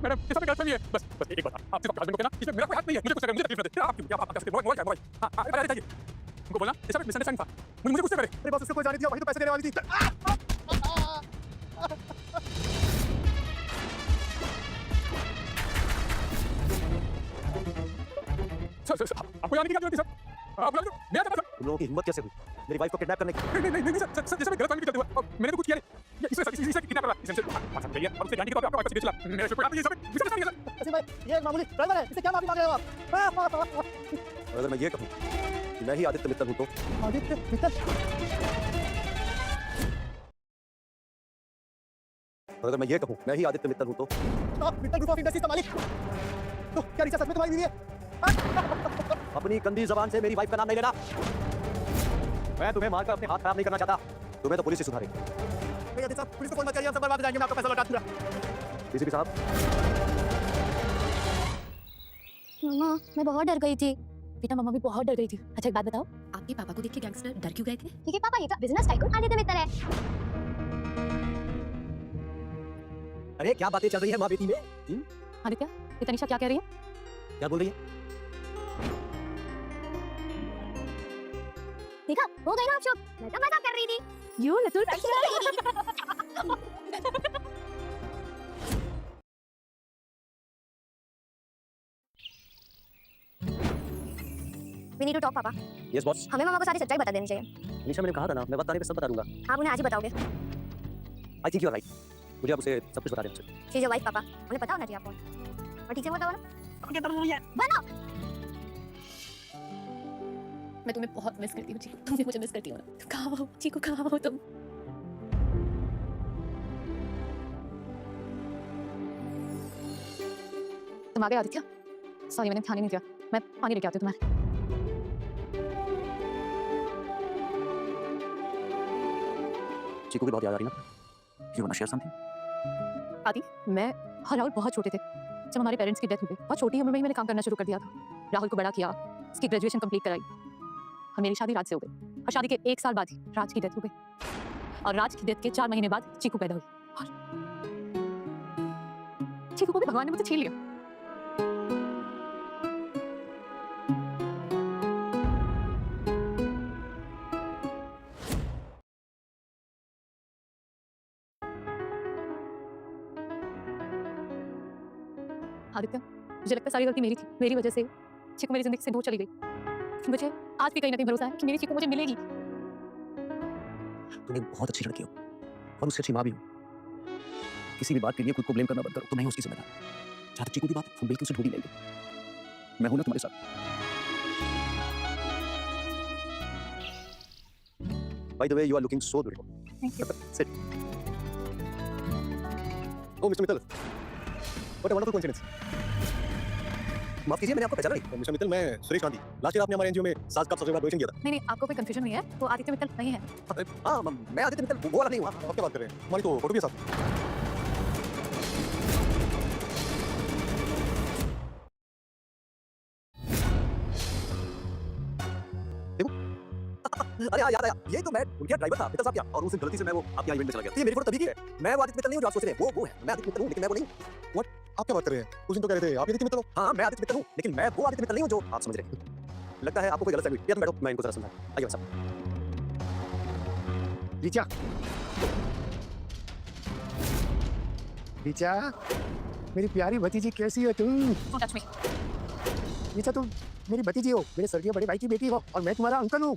[SPEAKER 8] मैडम ये सब गलत है। बस एक बात आप सिर्फ कागज में कहना, इसमें मेरा कोई हाथ नहीं है। मुझे कुछ करने मुझे तकलीफ न दे। आप क्यों आप कैसे मोबाइल मोबाइल। हां अरे चाहिए उनको बोलना ये सब मिसअंडरस्टैंडिंग था। मुझे गुस्से करे। अरे बस उसको कोई जाने दिया, वही तो पैसे देने वाली थी। सर आपको आने की क्या जरूरत है सर? आप लोग मैं आता
[SPEAKER 4] तुम लोगों की हिम्मत कैसे हुई मेरी वाइफ को किडनैप करने की?
[SPEAKER 8] नहीं सर जैसे मैं गलत फहमी करते हुआ मैंने तो कुछ किया नहीं। इससे कितना पड़ा इससे बात चाहिए और उससे गाड़ी के तौर पे आपको वापस भेज चला। मेरे से कोई बात नहीं, ये सब मिसअंडरस्टैंडिंग है सर। ऐसे भाई ये मामूली ड्राइवर है, इससे क्या माफी मांग रहे हो आप?
[SPEAKER 4] और अगर मैं ये कहूँ कि मैं ही आदित्य मित्तल हूँ तो?
[SPEAKER 8] आदित्य मित्तल?
[SPEAKER 4] और अगर मैं ये कहूँ मैं ही आदित्य मित्तल हूँ तो?
[SPEAKER 8] आप मित्तल ग्रुप ऑफ इंडस्ट्रीज का मालिक तो क्या रिचा सच में तुम्हारी बीवी है?
[SPEAKER 4] अपनी गंदी जबान से मेरी वाइफ का नाम नहीं लेना। मैं तुम्हें मारकर अपने हाथ खराब नहीं करना चाहता, तुम्हें तो पुलिस ही सुधारेगी।
[SPEAKER 8] भैया साहब पुलिस को फोन मत करिए, हम सब बर्बाद हो जाएंगे। मैं आपका पैसा लौटा दूंगा।
[SPEAKER 4] डीसीपी साहब
[SPEAKER 3] मम्मा मैं बहुत डर गई थी।
[SPEAKER 1] बेटा मम्मा भी बहुत डर गई थी। अच्छा एक बात बताओ,
[SPEAKER 2] आपके पापा को देख के गैंगस्टर डर क्यों गए थे?
[SPEAKER 3] क्योंकि पापा ये तो बिजनेस टाइकून आदित्य मित्तल है।
[SPEAKER 4] अरे क्या बातें चल रही है माँ बेटी में?
[SPEAKER 1] आदित्य ये तनिषा क्या कह रही है?
[SPEAKER 4] क्या बोल रही है?
[SPEAKER 3] देखा हो गई ना आप चुप, मैं तो मजाक कर रही थी।
[SPEAKER 1] You little
[SPEAKER 3] We need to talk पापा।
[SPEAKER 4] Yes boss.
[SPEAKER 3] हमें मामा को सारी सच्चाई बता देनी चाहिए।
[SPEAKER 4] निशा मैंने कहा था ना मैं बताने पे सब बता दूंगा।
[SPEAKER 3] आप उन्हें आज ही बताओगे।
[SPEAKER 4] I think you are right. मुझे अब उसे सब कुछ बता देना चाहिए।
[SPEAKER 3] शी इज योर वाइफ पापा, उन्हें पता होना चाहिए आपको। और ठीक से बताओ ना।
[SPEAKER 2] मैं तुम्हें बहुत मिस करती हूँ चीकू, तुम भी मुझे मिस करती हो ना। तुम कहाँ हो चीकू, कहाँ हो तुम?
[SPEAKER 1] तुम आ गए आदित्य? सॉरी मैंने ध्यान ही नहीं दिया। मैं पानी लेके आती हूँ तुम्हारे।
[SPEAKER 4] चीकू की बहुत याद आ रही ना। You want to share something?
[SPEAKER 1] Aadi, मैं और राहुल बहुत छोटे थे जब हमारे पेरेंट्स की डेथ हो गई। बहुत छोटी उम्र में ही मैंने काम करना शुरू कर दिया था। राहुल को बड़ा किया, उसकी ग्रेजुएशन कंप्लीट कराई और मेरी शादी राज से हो गई। और शादी के 1 साल बाद ही राज की डेथ हो गई। और राज की डेथ के 4 महीने बाद चीकू पैदा हुई। और चीकू को भी भगवान ने मुझसे छीन लिया। आदित्य, मुझे लगता है सारी गलती मेरी थी। मेरी वजह से चीकू मेरी जिंदगी से दूर चली गई। लेकिन मुझे आज भी कहीं ना कहीं भरोसा है कि मेरी चीकू मुझे मिलेगी।
[SPEAKER 4] तुम एक बहुत अच्छी लड़की हो और उससे अच्छी माँ भी हो। किसी भी बात के लिए खुद को ब्लेम करना बंद करो। तुम नहीं हो उसकी जिम्मेदार। जहाँ तक चीकू की बात है, हम बिल्कुल से ढूंढ ही लेंगे। मैं हूं ना तुम्हारे साथ। By the way, you are looking so beautiful.
[SPEAKER 1] Thank you.
[SPEAKER 4] Sit. Oh, Mr. Mittal. What a wonderful coincidence. माफ कीजिए, मैंने आपको पहचाना नहीं। मिस्टर मित्तल, मैं सुरेश गांधी। लास्ट ईयर आपने हमारे एनजीओ में साज का सबसे बड़ा डोनेशन किया था।
[SPEAKER 1] नहीं, आपको कोई कंफ्यूजन नहीं है। वो आदित्य मित्तल नहीं है।
[SPEAKER 4] हाँ, मैं आदित्य मित्तल वो वाला नहीं हूँ। आप क्या बात कर रहे हैं? हमारी तो फोटो भी साथ। अरे याद आया, ये तो मैं उनके ड्राइवर था, मित्तल साहब क्या। और उस दिन गलती से मैं वो आपके इवेंट में चला गया। ये मेरी फोटो तभी की है। मैं वो आदित्य मित्तल नहीं हूँ जो आप सोच रहे हैं। वो है। मैं आदित्य मित्तल हूँ, लेकिन मैं वो नहीं हूँ। आप क्या बात कर रहे हैं? उस दिन तो कह रहे थे आप आदित्य मित्तल हो। हाँ, मैं आदित्य मित्तल हूँ, लेकिन मैं वो आदित्य मित्तल नहीं हूँ जो आप समझ रहे हैं। लगता है आपको कोई गलत फहमी। या तुम बैठो, मैं इनको जरा समझाऊं। आइए साहब।
[SPEAKER 9] रीचा, रीचा, मेरी प्यारी भतीजी कैसी हो तुम?
[SPEAKER 1] Don't touch me.
[SPEAKER 9] रीचा, तुम मेरी भतीजी हो, मेरे स्वर्गीय बड़े भाई की बेटी हो और मैं तुम्हारा अंकल हूँ।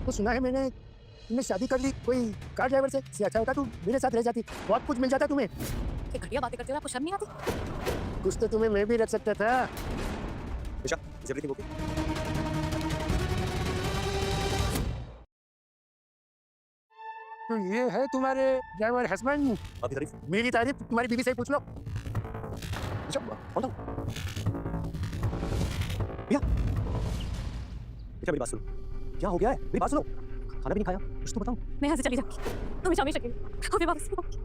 [SPEAKER 9] तो सुना है मैंने तुमने शादी कर ली कोई कार ड्राइवर से। इससे अच्छा होता तुम मेरे साथ रह जाती, बहुत कुछ मिल जाता तुम्हें।
[SPEAKER 1] ये घटिया बातें करते हो, आपको शर्म नहीं आती?
[SPEAKER 9] कुछ तो तुम्हें मैं भी रख सकता था।
[SPEAKER 4] निशा, is everything okay?
[SPEAKER 9] तो ये है तुम्हारे ड्राइवर हस्बैंड।
[SPEAKER 4] आपकी तारीफ।
[SPEAKER 9] मेरी तारीफ तुम्हारी बीवी से ही पूछ लो।
[SPEAKER 4] निशा, कौन था? भैया, निशा मेरी बात सुनो। क्या हो गया है? मेरी बात सुनो। खाना भी नहीं खाया, कुछ तो बताओ।
[SPEAKER 1] मैं यहाँ से चली जाऊंगी। तुम हमेशा के अभी वापस नहीं आऊंगी।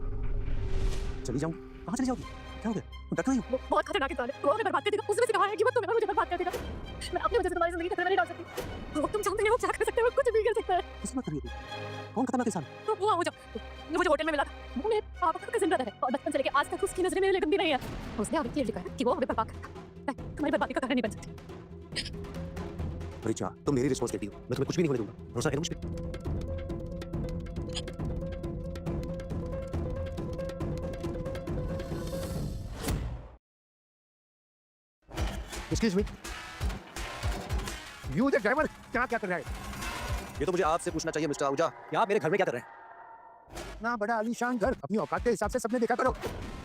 [SPEAKER 4] चली जाऊंगी? कहाँ चली जाओगी? क्या हो गया? तुम डर रही हो?
[SPEAKER 1] वो बहुत खतरनाक इंसान है। वो हमें बर्बाद कर देगा। उसने कहा है कि वो तुम्हें और मुझे बर्बाद कर देगा। मैं अपनी वजह से तुम्हारी जिंदगी खतरे में नहीं डाल सकती। वो तुम जानते हैं वो क्या कर सकते हैं, वो कुछ भी कर सकता है।
[SPEAKER 4] किस बात कर रही हो तुम? कौन खतरनाक इंसान?
[SPEAKER 1] तो वो जब मुझे होटल में मिला था, वो मेरे पापा का कजिन ब्रदर है और बचपन से लेके आज तक उसकी नजरें मेरे लिए गंदी नहीं है। उसने आगे क्लियर लिखा है कि वो हमें बर्बाद करेगा। मैं तुम्हारी बर्बादी का कारण नहीं बन सकती।
[SPEAKER 4] रिचा, तुम मेरी रिस्पॉन्सिबिलिटी हो। मैं तुम्हें कुछ भी नहीं होने दूंगा। भरोसा है ना मुझ पे?
[SPEAKER 9] Excuse me, you the driver, क्या क्या कर रहा है?
[SPEAKER 4] ये तो मुझे आपसे पूछना चाहिए मिस्टर आहूजा कि आप मेरे घर में क्या कर रहे हैं?
[SPEAKER 9] इतना बड़ा आलीशान घर, अपनी औकात के हिसाब से सबने देखा करो।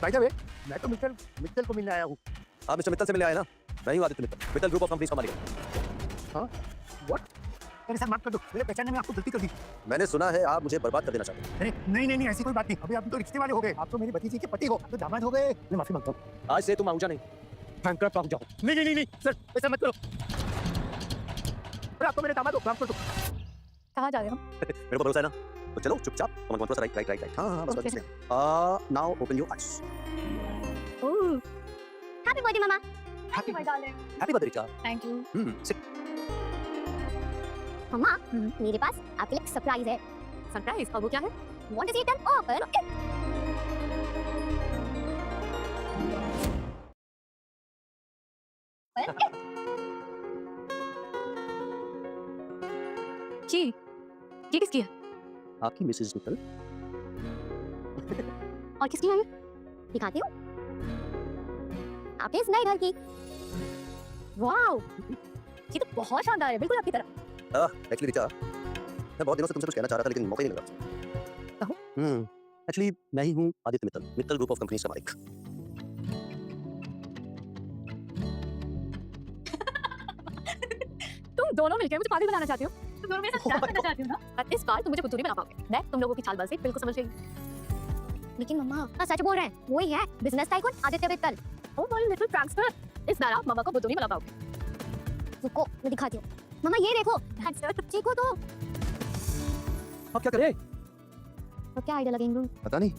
[SPEAKER 9] बाय द वे, मैं तो मिस्टर मित्तल को मिलने आया हूँ।
[SPEAKER 4] आप मिस्टर मित्तल से मिले आए ना? मैं हूँ Aditya Mittal, Mittal group of companies का मालिक हूँ।
[SPEAKER 9] हाँ, व्हाट? मेरे साथ माफ कर दो, मेरे पहचानने में आपको गलती कर दी।
[SPEAKER 4] मैंने सुना है आप मुझे बर्बाद कर देना चाहते हैं।
[SPEAKER 9] अरे नहीं नहीं नहीं, ऐसी कोई बात नहीं। अभी आप तो रिश्ते वाले हो गए, आप तो मेरी भतीजी के पति हो, तो दामाद हो गए। मैं माफी मांगता हूँ।
[SPEAKER 4] आज से तुम आहूजा नहीं,
[SPEAKER 9] बैंकक्रप्ट हो जाओ। नहीं नहीं नहीं नहीं सर, ऐसा मत करो। अरे आप तो मेरे दामाद हो, माफ कर दो।
[SPEAKER 1] कहाँ जा रहे हो?
[SPEAKER 4] मेरे को भरोसा है ना? तो चलो चुपचाप, come on, right right right right. हाँ बस
[SPEAKER 1] Okay.
[SPEAKER 4] बस। Now open your eyes.
[SPEAKER 3] Oh, happy birthday मम्मा।
[SPEAKER 1] Happy birthday, darling.
[SPEAKER 4] Happy birthday Richa.
[SPEAKER 1] Thank you.
[SPEAKER 4] Sit.
[SPEAKER 3] मम्मा, मेरे पास आपके लिए सरप्राइज है।
[SPEAKER 1] सरप्राइज? और वो क्या है?
[SPEAKER 3] Want to see it then? Open it. Open it.
[SPEAKER 1] ये किसकी है?
[SPEAKER 4] आपकी मिसेस मित्तल।
[SPEAKER 3] और किसकी है ये? दिखाती हूँ। आपके इस नए घर की।
[SPEAKER 1] वाओ, ये तो बहुत शानदार है, बिल्कुल आपकी तरह।
[SPEAKER 4] एक्चुअली रिचा, मैं बहुत दिनों से तुमसे कुछ कहना चाह रहा था लेकिन मौका ही नहीं मिला।
[SPEAKER 1] कहो?
[SPEAKER 4] एक्चुअली मैं ही हूँ Aditya Mittal, Mittal group of companies का मालिक।
[SPEAKER 1] तुम दोनों मिलकर मुझे पागल बनाना चाहते हो। तुम दोनों मेरे साथ डांस करना चाहते हो ना? और इस बार तुम मुझे बुद्धू नहीं बना पाओगे। मैं तुम लोगों की चालबाजी से बिल्कुल समझ गई।
[SPEAKER 3] लेकिन मम्मा सच बोल रहे हैं, वही है business tycoon Aditya Mittal.
[SPEAKER 1] Oh my little prankster, इस बार आप मम्मा को बुद्धू नहीं बना पाओगे।
[SPEAKER 3] रुको मैं दिखाती हूँ। मम्मा ये देखो, देखो तो
[SPEAKER 4] अब क्या करें?
[SPEAKER 3] तो क्या आइडिया लगेंगे?
[SPEAKER 4] पता नहीं।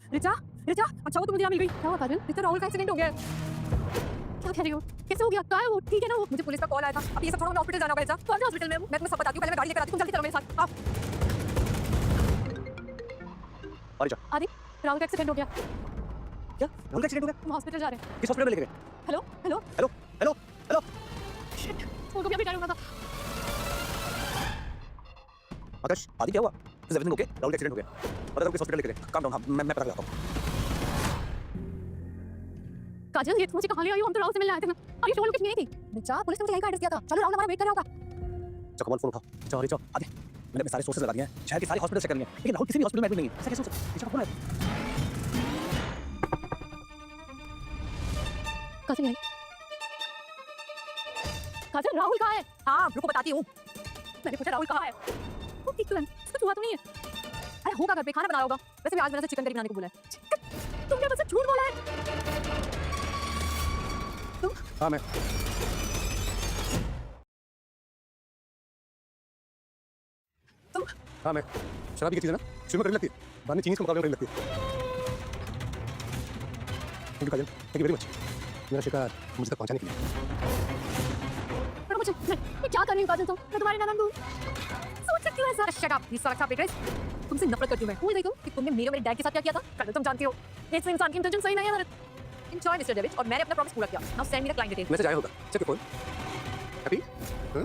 [SPEAKER 1] रिचा, रिचा, अच्छा वो तुम मुझे यहाँ मिल गई। क्या हुआ काजल? रिचा, राहुल का एक्सीडेंट हो गया है। क्या कह रही हो? कैसे हो गया? कहाँ है वो? ठीक है ना वो? मुझे पुलिस का कॉल आया था। अब ये सब छोड़ो, मुझे हॉस्पिटल जाना होगा। रिचा, कौन सा हॉस्पिटल में हूँ? मैं तुम्हें सब बताती हूँ। पहले मैं गाड़ी लेकर आती हूँ। तुम जल्दी चलो मेरे साथ। आओ।
[SPEAKER 4] और
[SPEAKER 1] आदि, राहुल का एक्सीडेंट हो गया।
[SPEAKER 4] क्या? राहुल का एक्सीडेंट हो गया?
[SPEAKER 1] हम हॉस्पिटल जा रहे हैं।
[SPEAKER 4] किस हॉस्पिटल में लेके गए?
[SPEAKER 1] Hello, hello,
[SPEAKER 4] hello, hello, hello.
[SPEAKER 1] Shit, उनको भी अभी डर होना था।
[SPEAKER 4] आकाश, आदि क्या हुआ? Is everything okay? राहुल का एक्सीडेंट हो गया। पता करो किस हॉस्पिटल लेके गए? काम डाउन, हाँ, मैं पता लगाता हूँ।
[SPEAKER 1] काजल, ये तुम मुझे कहाँ ले आई हो? हम तो राहुल से मिलने आए थे ना। और ये राहुल कुछ नहीं थी। रिचा, पुलिस ने मुझे यहीं का एड्रेस दिया था। चलो, राहुल हमारा वेट कर रहा होगा।
[SPEAKER 4] चलो कमाल फोन उठाओ। चलो रिचा, आदि, मैंने अपने सारे सोर्सेज लगा दिए हैं। शहर के सारे हॉस्पिटल चेक कर लिए हैं, लेकिन राहुल किसी भी हॉस्पिटल में एडमिट नहीं है। ऐसा कैसे हो सकता है? रिचा का फोन है।
[SPEAKER 1] काजल नहीं। काजल, राहुल कहाँ है?
[SPEAKER 5] हाँ रुको बताती हूँ।
[SPEAKER 1] मैंने पूछा राहुल कहाँ है? वो ठीक तो है, कुछ हुआ तो नहीं है? अरे होगा, घर पे खाना बना रहा होगा। वैसे भी आज मैंने चिकन करी बनाने को बोला है। तुमने मुझसे झूठ बोला है।
[SPEAKER 4] हाँ मैं हाँ मैं शराबी की चीज़ है ना, शुरू में करी लगती है, बाद में चीनीज के मुकाबले में करी लगती है। Thank you Kajal, thank you very much मेरा शिकार मुझे तक पहुंचाने के लिए।
[SPEAKER 1] पर मुझे मैं क्या कर रही हूँ काजल? तुम मैं तुम्हारी ननद हूँ। सोच सकती हो ऐसा? शट अप, प्लीज अच्छा बेटा। तुमसे नफरत करती हूँ मैं। वो देखो कि तुमने मेरे डैड के साथ क्या किया था। काजल, तुम जानती हो इस इंसान की इंटेंशन सही नहीं है। एंजॉय मिस्टर डेविड, और मैंने अपना प्रॉमिस पूरा किया। Now send me the client detail.
[SPEAKER 4] Message आया होगा, चेक योर फोन। हैप्पी? हां?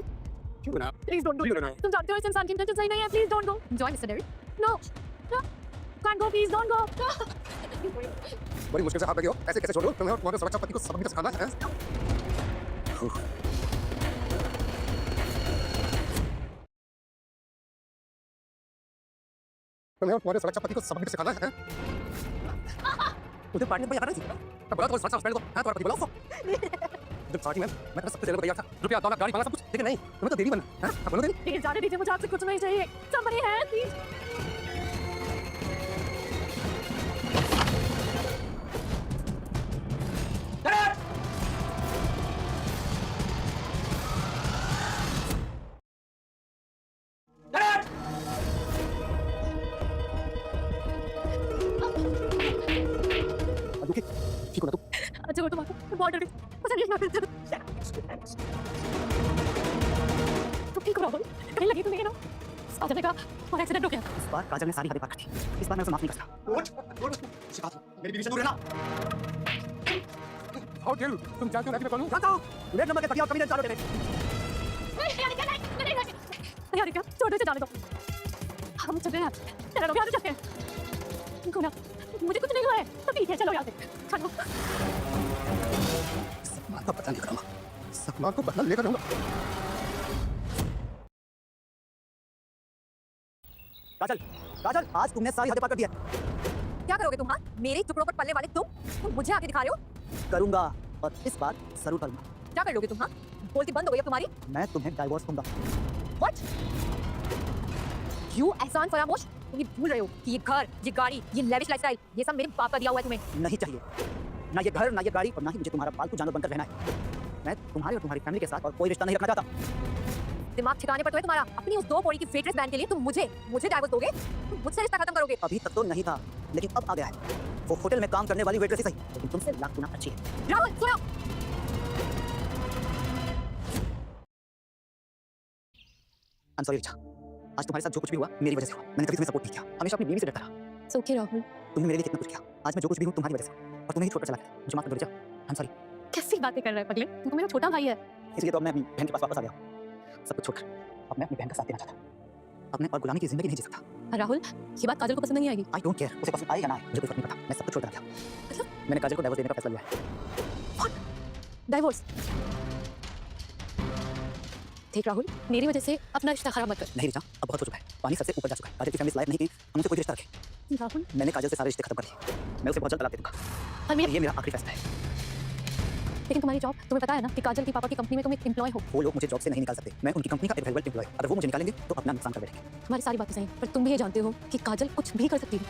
[SPEAKER 4] क्यों बना?
[SPEAKER 1] Please don't do it. तुम जानते हो इस इंसान की इंटेंशन सही नहीं है। Please don't go. Enjoy mister David. No no, can't go, please don't go.
[SPEAKER 4] बड़ी मुश्किल से हाथ लगे हो, ऐसे कैसे छोड़ो? तुम्हें और तुम्हारे सुरक्षा पति को सबक भी सिखाना है। तुम्हें और तुम्हारे सुरक्षा पति को सबक भी सिखाना है। उधर पार्टी में क्या कर रही थी? मैं बोला तो सुरक्षा हॉस्पिटल को, हाँ तुम्हारा पति बोला उसको। जब पार्टी में मैं तुम्हें सबसे देने को तैयार था, रुपया दौलत गाड़ी बंगला सब कुछ, लेकिन नहीं, तुम्हें तो देरी बना, हाँ? अब बोलो देरी।
[SPEAKER 1] प्लीज जाने दीजिए, मुझे आपसे कुछ नहीं चाहिए। Somebody help please.
[SPEAKER 4] ओके, ठीक हो ना तू?
[SPEAKER 1] अच्छा वो तुम्हारा बहुत डर गई। मुझे नहीं मालूम। तुम ठीक हो राहुल? कहीं लगी तुम्हें ना? काजल ने कहा और एक्सीडेंट हो गया।
[SPEAKER 7] इस बार काजल ने सारी हदें पार कर दी। इस बार मैं उसे माफ नहीं करता।
[SPEAKER 4] शिकायत मेरी बीवी से दूर रहना।
[SPEAKER 8] How dare you? तुम जानते हो ना कि मैं कौन हूँ?
[SPEAKER 4] जानता हूँ, रेड नंबर के कभी कभी चालू रहे।
[SPEAKER 1] यार क्या छोटे से जाने दो। हम चल रहे हैं। चलो लोग यहाँ से चलते हैं। गुना, मुझे कुछ नहीं हुआ है। तो ठीक है, चलो यहाँ से। चलो।
[SPEAKER 4] सपना का पता लेकर आऊंगा, सपना को बदला लेकर आऊंगा। काजल, काजल, आज तुमने सारी हदें पार कर दी है।
[SPEAKER 5] क्या करोगे तुम? हाँ, मेरे टुकड़ों पर पलने वाले तुम मुझे आगे दिखा रहे हो?
[SPEAKER 4] करूंगा, और इस बार जरूर करूंगा।
[SPEAKER 5] क्या कर लोगे तुम? हाँ, बोलती बंद हो गई अब तुम्हारी।
[SPEAKER 4] मैं तुम्हें डाइवोर्स दूंगा।
[SPEAKER 5] What? You एहसान फरामोश, तुम ये भूल रहे हो कि ये घर, ये गाड़ी, ये लेविश लाइफस्टाइल, ये सब मेरे बाप का दिया हुआ है तुम्हें।
[SPEAKER 4] नहीं चाहिए, ना ये घर, ना ये गाड़ी, और ना ही मुझे तुम्हारा पालतू जानवर बनकर रहना है। मैं तुम्हारे और तुम्हारी फैमिली के साथ और कोई रिश्ता नहीं रखना चाहता।
[SPEAKER 5] दिमाग ठिकाने पर तो है तुम्हारा। अपनी उस 2 कौड़ी की वेट्रेस बैंड के लिए तुम मुझे डाइवोर्स दोगे? तुम मुझसे रिश्ता खत्म करोगे?
[SPEAKER 4] अभी तक तो नहीं था, लेकिन अब आ गया है। वो होटल में काम करने वाली वेट्रेस ही सही, लेकिन तुमसे लाख गुना अच्छी है।
[SPEAKER 5] राहुल सुनो,
[SPEAKER 4] I'm sorry रिचा, आज तुम्हारे साथ जो कुछ भी हुआ मेरी वजह से हुआ। मैंने कभी तुम्हें सपोर्ट नहीं किया, हमेशा अपनी बीवी से डरता रहा।
[SPEAKER 2] सो ओके राहुल,
[SPEAKER 4] तुमने मेरे लिए कितना कुछ किया। आज मैं जो कुछ भी हूँ तुम्हारी वजह से, और तुम्हें ही छोड़कर चला गया। मुझे माफ कर दो रिचा, I'm sorry।
[SPEAKER 1] कैसी बातें कर रहा है पगले? तू तो मेरा छोटा भाई है।
[SPEAKER 4] इसलिए तो अब मैं अपनी बहन के पास वापस आ गया, सब कुछ छोड़कर। अब मैं अपनी बहन का साथ देना चाहता, अब मैं और गुलामी की जिंदगी नहीं जी सकता।
[SPEAKER 1] राहुल, ये बात काजल को पसंद नहीं आएगी।
[SPEAKER 4] आई डोंट केयर, उसे पसंद आए या ना आए, मुझे कोई फर्क नहीं पड़ता। मैं सब कुछ छोड़ कर आ गया। मैंने काजल को डाइवोर्स देने का फैसला लिया है।
[SPEAKER 1] डाइवोर्स?
[SPEAKER 2] देख राहुल, मेरी वजह से अपना रिश्ता खराब मत कर।
[SPEAKER 7] नहीं रिचा, अब बहुत हो चुका है, पानी सर से ऊपर जा चुका है। काजल की फैमिली लायक नहीं कि हम उनसे कोई रिश्ता रखें।
[SPEAKER 2] राहुल,
[SPEAKER 7] मैंने काजल से सारे रिश्ते खत्म कर दिए, मैं उसे बहुत जल्द तलाक दे दूंगा
[SPEAKER 2] और
[SPEAKER 7] और
[SPEAKER 2] मेरा
[SPEAKER 7] ये मेरा आखिरी फैसला है।
[SPEAKER 2] लेकिन तुम्हारी जॉब, तुम्हें पता है ना कि काजल की पापा की कंपनी में तुम एक एम्प्लॉय हो।
[SPEAKER 7] वो लोग मुझे जॉब से नहीं निकाल सकते, मैं उनकी कंपनी का एक वैल्यूएबल एम्प्लॉय। अगर वो मुझे निकालेंगे तो अपना नुकसान कर बैठेंगे।
[SPEAKER 2] तुम्हारी सारी बातें सही, पर तुम भी ये जानते हो कि काजल कुछ भी कर सकती है।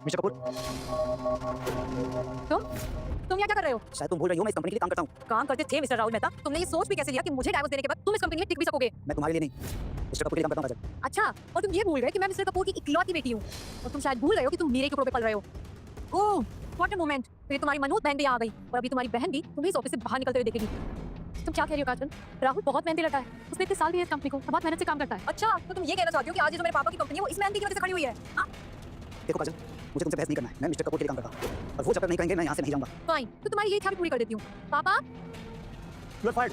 [SPEAKER 7] मिस्टर कपूर,
[SPEAKER 1] तुम यहाँ क्या कर रहे हो?
[SPEAKER 7] शायद तुम भूल रही हो मैं इस कंपनी के लिए काम करता हूँ।
[SPEAKER 1] काम करते थे मिस्टर राहुल मेहता। तुमने ये सोच भी कैसे लिया कि मुझे डाइवोर्स देने के बाद तुम इस कंपनी में टिक भी सकोगे?
[SPEAKER 7] मैं तुम्हारे लिए नहीं, मिस्टर कपूर के लिए काम करता हूँ काजल।
[SPEAKER 1] अच्छा, और तुम ये भूल गए कि मैं मिस्टर कपूर की इकलौती बेटी हूँ। और तुम शायद भूल गए हो कि तुम मेरे के ऊपर पल रहे हो। ओह, व्हाट अ मोमेंट। फिर तुम्हारी मनोज बहन भी आ गई और अभी तुम्हारी बहन भी तुम्हें इस ऑफिस से बाहर निकलते हुए देखेगी। तुम क्या कह रही हो काजल? राहुल बहुत मेहनती लगा है, उसने इतने साल दिए इस कंपनी को, बहुत मेहनत से काम करता है। अच्छा, तो तुम ये कहना चाहती हो कि आज जो मेरे पापा की कंपनी है वो इस मेहनती की वजह से खड़ी हुई है?
[SPEAKER 7] देखो काजल, मुझे तुमसे बहस नहीं करना है, मैं मिस्टर कपूर के लिए काम करता हूँ और वो जब तक नहीं कहेंगे मैं यहाँ से नहीं जाऊँगा।
[SPEAKER 1] फाइन, तो तुम्हारी ये इच्छा भी पूरी कर देती हूँ। पापा,
[SPEAKER 9] you are fired.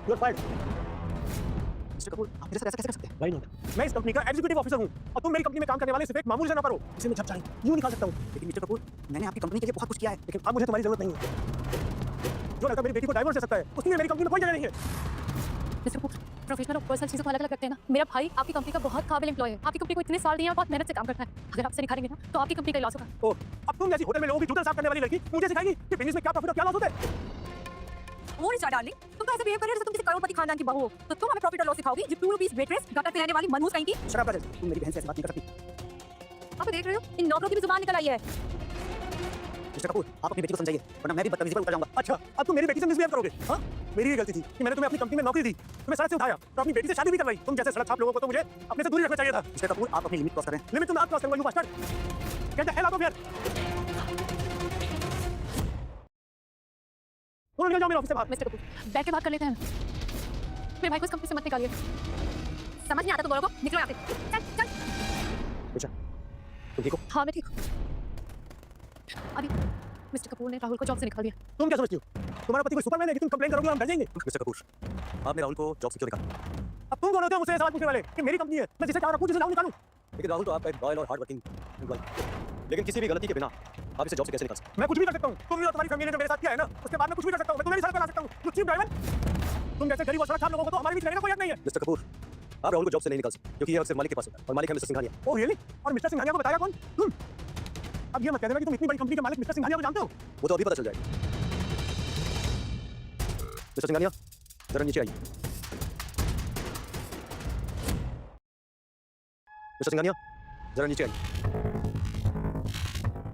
[SPEAKER 9] You are fired.
[SPEAKER 7] Mister Kapoor, आप मेरे साथ ऐसा कैसे कर सकते हैं?
[SPEAKER 9] Why not? मैं इस कंपनी का एग्जीक्यूटिव ऑफिसर हूँ और तुम मेरी कंपनी में काम करने वाले सिर्फ एक मामूली से ना करो, इसे मैं जब चाहे यूं निकाल सकता हूँ।
[SPEAKER 7] लेकिन मिस्टर कपूर, मैंने आपकी कंपनी के लिए बहुत कुछ किया है।
[SPEAKER 9] लेकिन अब मुझे तुम्हारी जरूरत नहीं है। जो लड़का मेरी बेटी को डाइवोर्स दे सकता है उसके लिए मेरी कंपनी में कोई जगह नहीं है।
[SPEAKER 2] मिस्टर कपूर, प्रोफेशनल और पर्सनल चीज़ों को अलग अलग रखते हैं ना। मेरा भाई आपकी कंपनी का बहुत काबिल एम्प्लॉय है, आपकी कंपनी को इतने साल दिए और बहुत मेहनत से काम करता है। अगर आपसे निकालेंगे ना तो आपकी कंपनी का लॉस होगा।
[SPEAKER 9] ओह, अब तुम जैसी होटल में लोगों की जूते साफ करने वाली लड़की मुझे सिखाएगी कि बिजनेस में क्या प्रॉफिट और क्या लॉस होता है।
[SPEAKER 1] वो नहीं डार्लिंग, तुम तो ऐसे बिहेव कर रहे हो जैसे तुम किसी करोड़पति खानदान की बहू हो। तो तुम हमें प्रॉफिट और लॉस सिखाओगी जो 2 रुपीस वेट्रेस गटर पे रहने वाली मनहूस कहीं की।
[SPEAKER 7] शराब काजल, तुम मेरी बहन से ऐसी बात नहीं कर सकती।
[SPEAKER 1] आप देख रहे हो इन नौकरों की भी जुबान निकल आई है।
[SPEAKER 7] मिस्टर कपूर, आप अपनी बेटी को समझाइए वरना मैं भी बदतमीजी पर उतर जाऊंगा।
[SPEAKER 9] अच्छा, अब तुम मेरी बेटी से मिसबिहेव करोगे? हाँ, मेरी ही गलती थी कि मैंने तुम्हें अपनी कंपनी में नौकरी दी, तुम्हें सड़क से उठाया तो अपनी बेटी से शादी भी करवाई। तुम जैसे सड़क छाप लोगों को तो मुझे अपने से दूरी रखना चाहिए था।
[SPEAKER 7] मिस्टर कपूर, आप अपनी लिमिट क्रॉस कर रहे हैं।
[SPEAKER 9] लिमिट तुम आप क्रॉस करूंगा, you bastard. Get the hell out of here. तुम निकल जाओ मेरे ऑफिस से बाहर।
[SPEAKER 2] मिस्टर कपूर, बैठ के बात कर लेते हैं। मेरे भाई को इस कंपनी से मत निकालिए।
[SPEAKER 1] समझ नहीं आता तुम दोनों को, निकलो यहाँ से। चल चल।
[SPEAKER 7] अच्छा, तुम ठीक हो?
[SPEAKER 2] हाँ, मैं ठीक हूँ। अभी मिस्टर कपूर ने राहुल को जॉब से निकाल दिया।
[SPEAKER 9] तुम क्या समझती हो? तुम्हारा पति कोई सुपरमैन है कि तुम कंप्लेन करोगे और हम डर जाएंगे?
[SPEAKER 4] मिस्टर कपूर, आपने राहुल को जॉब से क्यों निकाला?
[SPEAKER 9] अब तुम कौन होते हो मुझसे सवाल पूछने वाले कि मेरी कंपनी है, मैं जिसे चाह रखूं जिसे चाहूं निकालूं?
[SPEAKER 4] लेकिन राहुल तो आपका एक लॉयल और हार्ड वर्किंग एम्प्लॉय, लेकिन किसी भी गलती के बिना आप इसे जॉब से कैसे निकाल सकते
[SPEAKER 9] मैं कुछ भी कर सकता हूँ। तुमने और तुम्हारी फैमिली ने जो मेरे साथ किया है ना, उसके बाद मैं कुछ भी कर सकता हूँ। मैं तुम्हें भी सड़क पर ला सकता हूँ। You cheap driver. तुम जैसे गरीब और सड़क छाप लोगों को तो हमारे बीच रहने का कोई हक नहीं है।
[SPEAKER 4] मिस्टर कपूर, आप राहुल को जॉब से नहीं निकाल सकते क्योंकि ये सिर्फ मालिक के पास होता है और मालिक है मिस्टर सिंघानिया।
[SPEAKER 9] Oh really? और मिस्टर सिंघानिया को बताया कौन? तुम? अब ये मत कह देना कि तुम इतनी बड़ी कंपनी के मालिक मिस्टर सिंघानिया को जानते हो।
[SPEAKER 4] वो तो अभी पता चल जाएगा। मिस्टर सिंघानिया, जरा नीचे आइए। मिस्टर सिंघानिया, जरा नीचे आइए।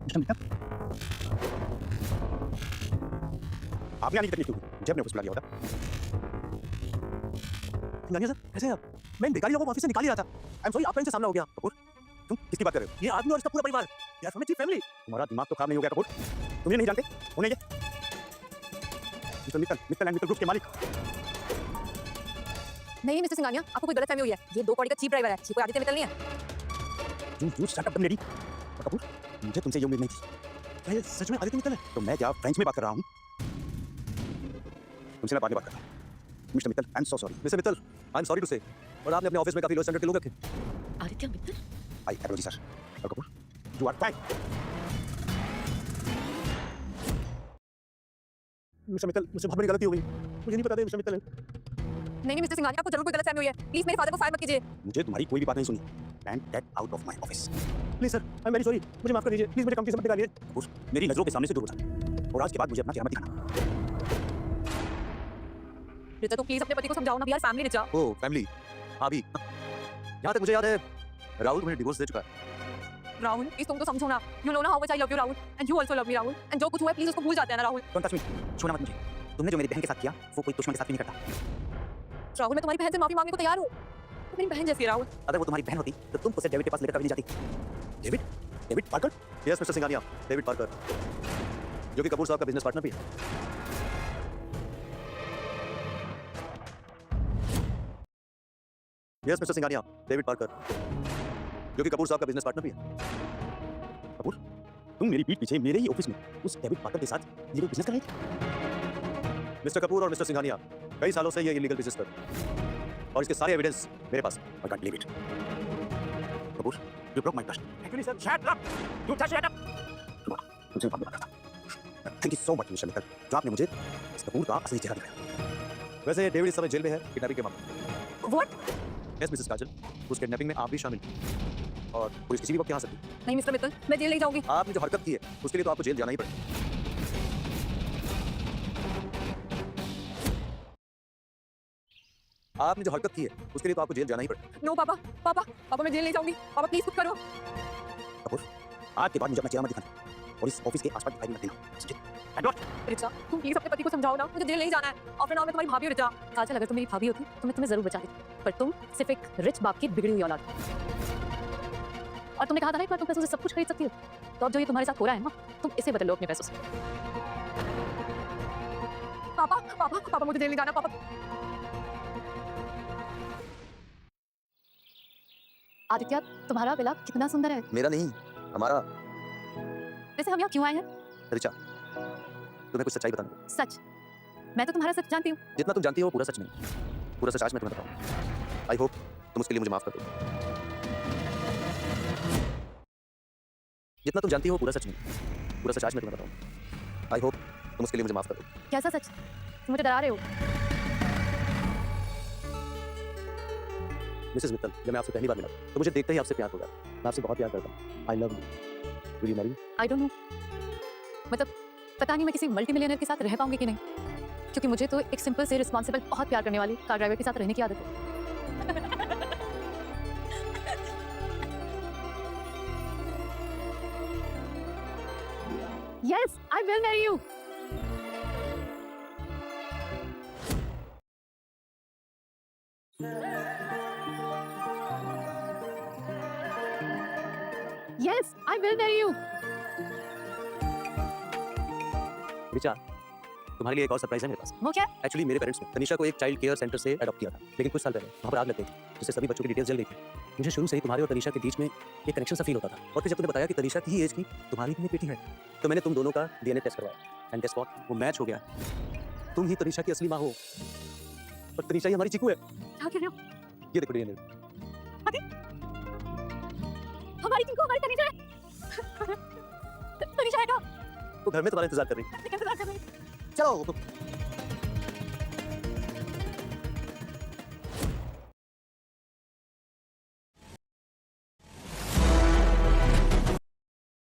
[SPEAKER 9] मिस्टर मित्तल, आपने आने की तकलीफ क्यों की? मुझे अपने ऑफिस बुला लिया होता। सिंघानिया सर, कैसे हैं आप? मैं इन बेकारी लोगों को ऑफिस से निकाल ही रहा था। आई एम सॉरी, आपका इनसे सामना हो गया।
[SPEAKER 4] कपूर, तुम किसकी बात कर रहे हो?
[SPEAKER 9] ये आदमी और इसका पूरा परिवार, they are from a cheap family.
[SPEAKER 4] तुम्हारा दिमाग तो खराब नहीं हो गया कपूर?
[SPEAKER 9] तुम ये नहीं जानते? उन्हें ये mister Mittal, Mittal and Mittal group के मालिक।
[SPEAKER 1] नहीं मिस्टर सिंघानिया, आपको कोई गलतफहमी हुई है। ये 2 कौड़ी का चीप ड्राइवर है, कोई आदित्य मित्तल नहीं है।
[SPEAKER 9] You shut up lady. Kapoor, मुझे तुमसे ये उम्मीद नहीं थी। क्या ये सच में आदित्य मित्तल है?
[SPEAKER 4] तो मैं क्या फ्रेंच में बात कर रहा हूँ? तुमसे मैं बाद में बात कर रहा हूँ। Mister Mittal, I am so sorry. Mister Mittal, I am sorry to say, और आपने अपने ऑफिस में काफी लो स्टैंडर्ड के लोग रखे।
[SPEAKER 2] Aditya Mittal?
[SPEAKER 4] I apology sir. और Kapoor,
[SPEAKER 9] you are fine. Mister Mittal, मुझसे बहुत बड़ी गलती हो गई। मुझे नहीं पता था मिस्टर मित्तल है।
[SPEAKER 1] नहीं मिस्टर सिंघानिया, आपको जरूर कोई गलतफहमी हुई है। प्लीज मेरे फादर को फायर मत कीजिए।
[SPEAKER 4] मुझे तुम्हारी कोई भी बात नहीं सुनी। And get out of my office.
[SPEAKER 9] Please sir, I am very sorry. मुझे माफ कर दीजिए। प्लीज मुझे कंपनी से मत निकालिए।
[SPEAKER 4] कपूर, मेरी नजरों के सामने से दूर हो जाए और आज के बाद मुझे अपना चेहरा मत दिखाना।
[SPEAKER 1] रिचा, तो प्लीज अपने पति को समझाओ ना, we are family Richa.
[SPEAKER 4] Oh family, अभी यहाँ तक मुझे याद है राहुल तुम्हें डिवोर्स दे चुका है।
[SPEAKER 1] राहुल, प्लीज तुम तो समझो ना। यू नो ना how much I love you Rahul, and you also love me Rahul, and जो कुछ हुआ है प्लीज उसको भूल जाते हैं ना राहुल।
[SPEAKER 7] डोंट टच मी, छूना मत मुझे। तुमने जो मेरी बहन के साथ किया वो कोई दुश्मन के साथ भी नहीं करता।
[SPEAKER 1] राहुल, मैं तुम्हारी बहन से माफी मांगने को तैयार हूँ। तुम मेरी बहन जैसी है राहुल।
[SPEAKER 7] अगर वो तुम्हारी बहन होती तो तुम उसे डेविड के पास लेकर कभी नहीं जाती।
[SPEAKER 4] David? David Parker? Yes mister Singhania, David Parker, जो कि कपूर साहब का बिजनेस पार्टनर भी है। Yes mister Singhania, David Parker, जो कि कपूर साहब का बिजनेस पार्टनर भी है। कपूर, तुम मेरी पीठ पीछे मेरे ही ऑफिस में उस डेविड पार्कर के साथ ये बिजनेस कर रहे थे? मिस्टर कपूर और मिस्टर सिंघानिया, कई सालों से ये इलीगल बिजनेस कर रहा है और इसके सारे एविडेंस मेरे पास I can't believe it Kapoor you broke my trust
[SPEAKER 8] actually sir shut up you just shut up
[SPEAKER 4] तुमसे बात करता था thank you so much mister Mittal जो आपने मुझे इस कपूर का असली चेहरा दिखाया वैसे डेविड इस समय जेल में है किडनैपिंग के मामले में
[SPEAKER 1] व्हाट
[SPEAKER 4] यस मिसेस काजल उस किडनैपिंग में आप भी शामिल हैं और पुलिस किसी भी वक्त यहाँ आ सकती है
[SPEAKER 1] नहीं मिस्टर मित्तल मैं जेल नहीं जाऊंगी
[SPEAKER 4] आपने जो हरकत की है उसके लिए तो आपको जेल जाना ही पड़ेगा आपने जो हरकत की है उसके लिए तो आपको जेल जाना ही पड़ेगा
[SPEAKER 1] नो पापा पापा पापा मैं जेल नहीं जाऊंगी पापा प्लीज कुछ करो
[SPEAKER 4] कपूर आज के बाद मुझे अपना चेहरा मत दिखाना और इस ऑफिस के आसपास दिखाई मत देना समझे
[SPEAKER 1] रिचा तुम प्लीज अपने पति को समझाओ ना मुझे जेल नहीं जाना है आफ्टर नाउ मैं तुम्हारी भाभी हूं रिचा काजल अगर तुम मेरी भाभी होती तो मैं तुम्हें जरूर बचा देती पर तुम सिर्फ एक रिच बाप की बिगड़ी हुई औलाद और तुमने कहा था ना एक बार तुम पैसों से सब कुछ खरीद सकती हो तो अब जो ये तुम्हारे साथ हो रहा है ना तुम इसे बदल लो अपने पैसों से पापा पापा पापा मुझे जेल नहीं जाना पापा आदित्य तुम्हारा विला कितना सुंदर है
[SPEAKER 4] मेरा नहीं हमारा
[SPEAKER 1] वैसे हम यहाँ क्यों आए हैं
[SPEAKER 4] रिचा तुम्हें कुछ सच्चाई बताना
[SPEAKER 1] सच मैं तो तुम्हारा सच जानती हूँ
[SPEAKER 4] जितना तुम जानती हो वो पूरा सच नहीं पूरा सच आज मैं तुम्हें बताऊं आई होप तुम उसके लिए मुझे माफ कर दो जितना तुम जानती हो वो पूरा सच नहीं पूरा सच आज मैं तुम्हें बताऊं आई होप तुम उसके लिए मुझे माफ कर दो
[SPEAKER 1] कैसा सच तुम मुझे डरा रहे हो
[SPEAKER 4] मिसेस मित्तल जब मैं आपसे पहली बार मिला तो मुझे देखते ही आपसे प्यार हो गया मैं आपसे बहुत प्यार करता हूँ आई love you will you Mary
[SPEAKER 1] I don't know मतलब पता नहीं मैं किसी मल्टी मिलियनर के साथ रह पाऊंगी कि नहीं क्योंकि मुझे तो एक सिंपल से रिस्पॉन्सिबल बहुत प्यार करने वाली कार ड्राइवर के साथ रहने की आदत है yes I will marry you yes I will marry you
[SPEAKER 4] Richa तुम्हारे लिए एक और सरप्राइज है मेरे पास
[SPEAKER 1] वो क्या
[SPEAKER 4] एक्चुअली मेरे पेरेंट्स ने तनिषा को एक चाइल्ड केयर सेंटर से अडॉप्ट किया था लेकिन कुछ साल पहले वहाँ पर आग लग गई थी जिससे सभी बच्चों की डिटेल्स जल गई थी मुझे शुरू से ही तुम्हारे और तनिषा के बीच में एक कनेक्शन सा फील होता था और फिर जब तुमने बताया कि तनिषा की ही एज की तुम्हारी भी बेटी है तो मैंने तुम दोनों का डीएनए टेस्ट करवाया एंड गेस व्हाट वो मैच हो गया तुम ही तनिषा की असली माँ हो और तनिषा ही हमारी चीकू है
[SPEAKER 1] क्या कह रहे हो
[SPEAKER 4] ये देखो डीएनए
[SPEAKER 1] हमारी टीम को हमारी तनिषा है तनिषा है कहाँ
[SPEAKER 4] वो घर में तुम्हारा इंतजार कर रही है
[SPEAKER 1] इंतजार कर रही है
[SPEAKER 7] चलो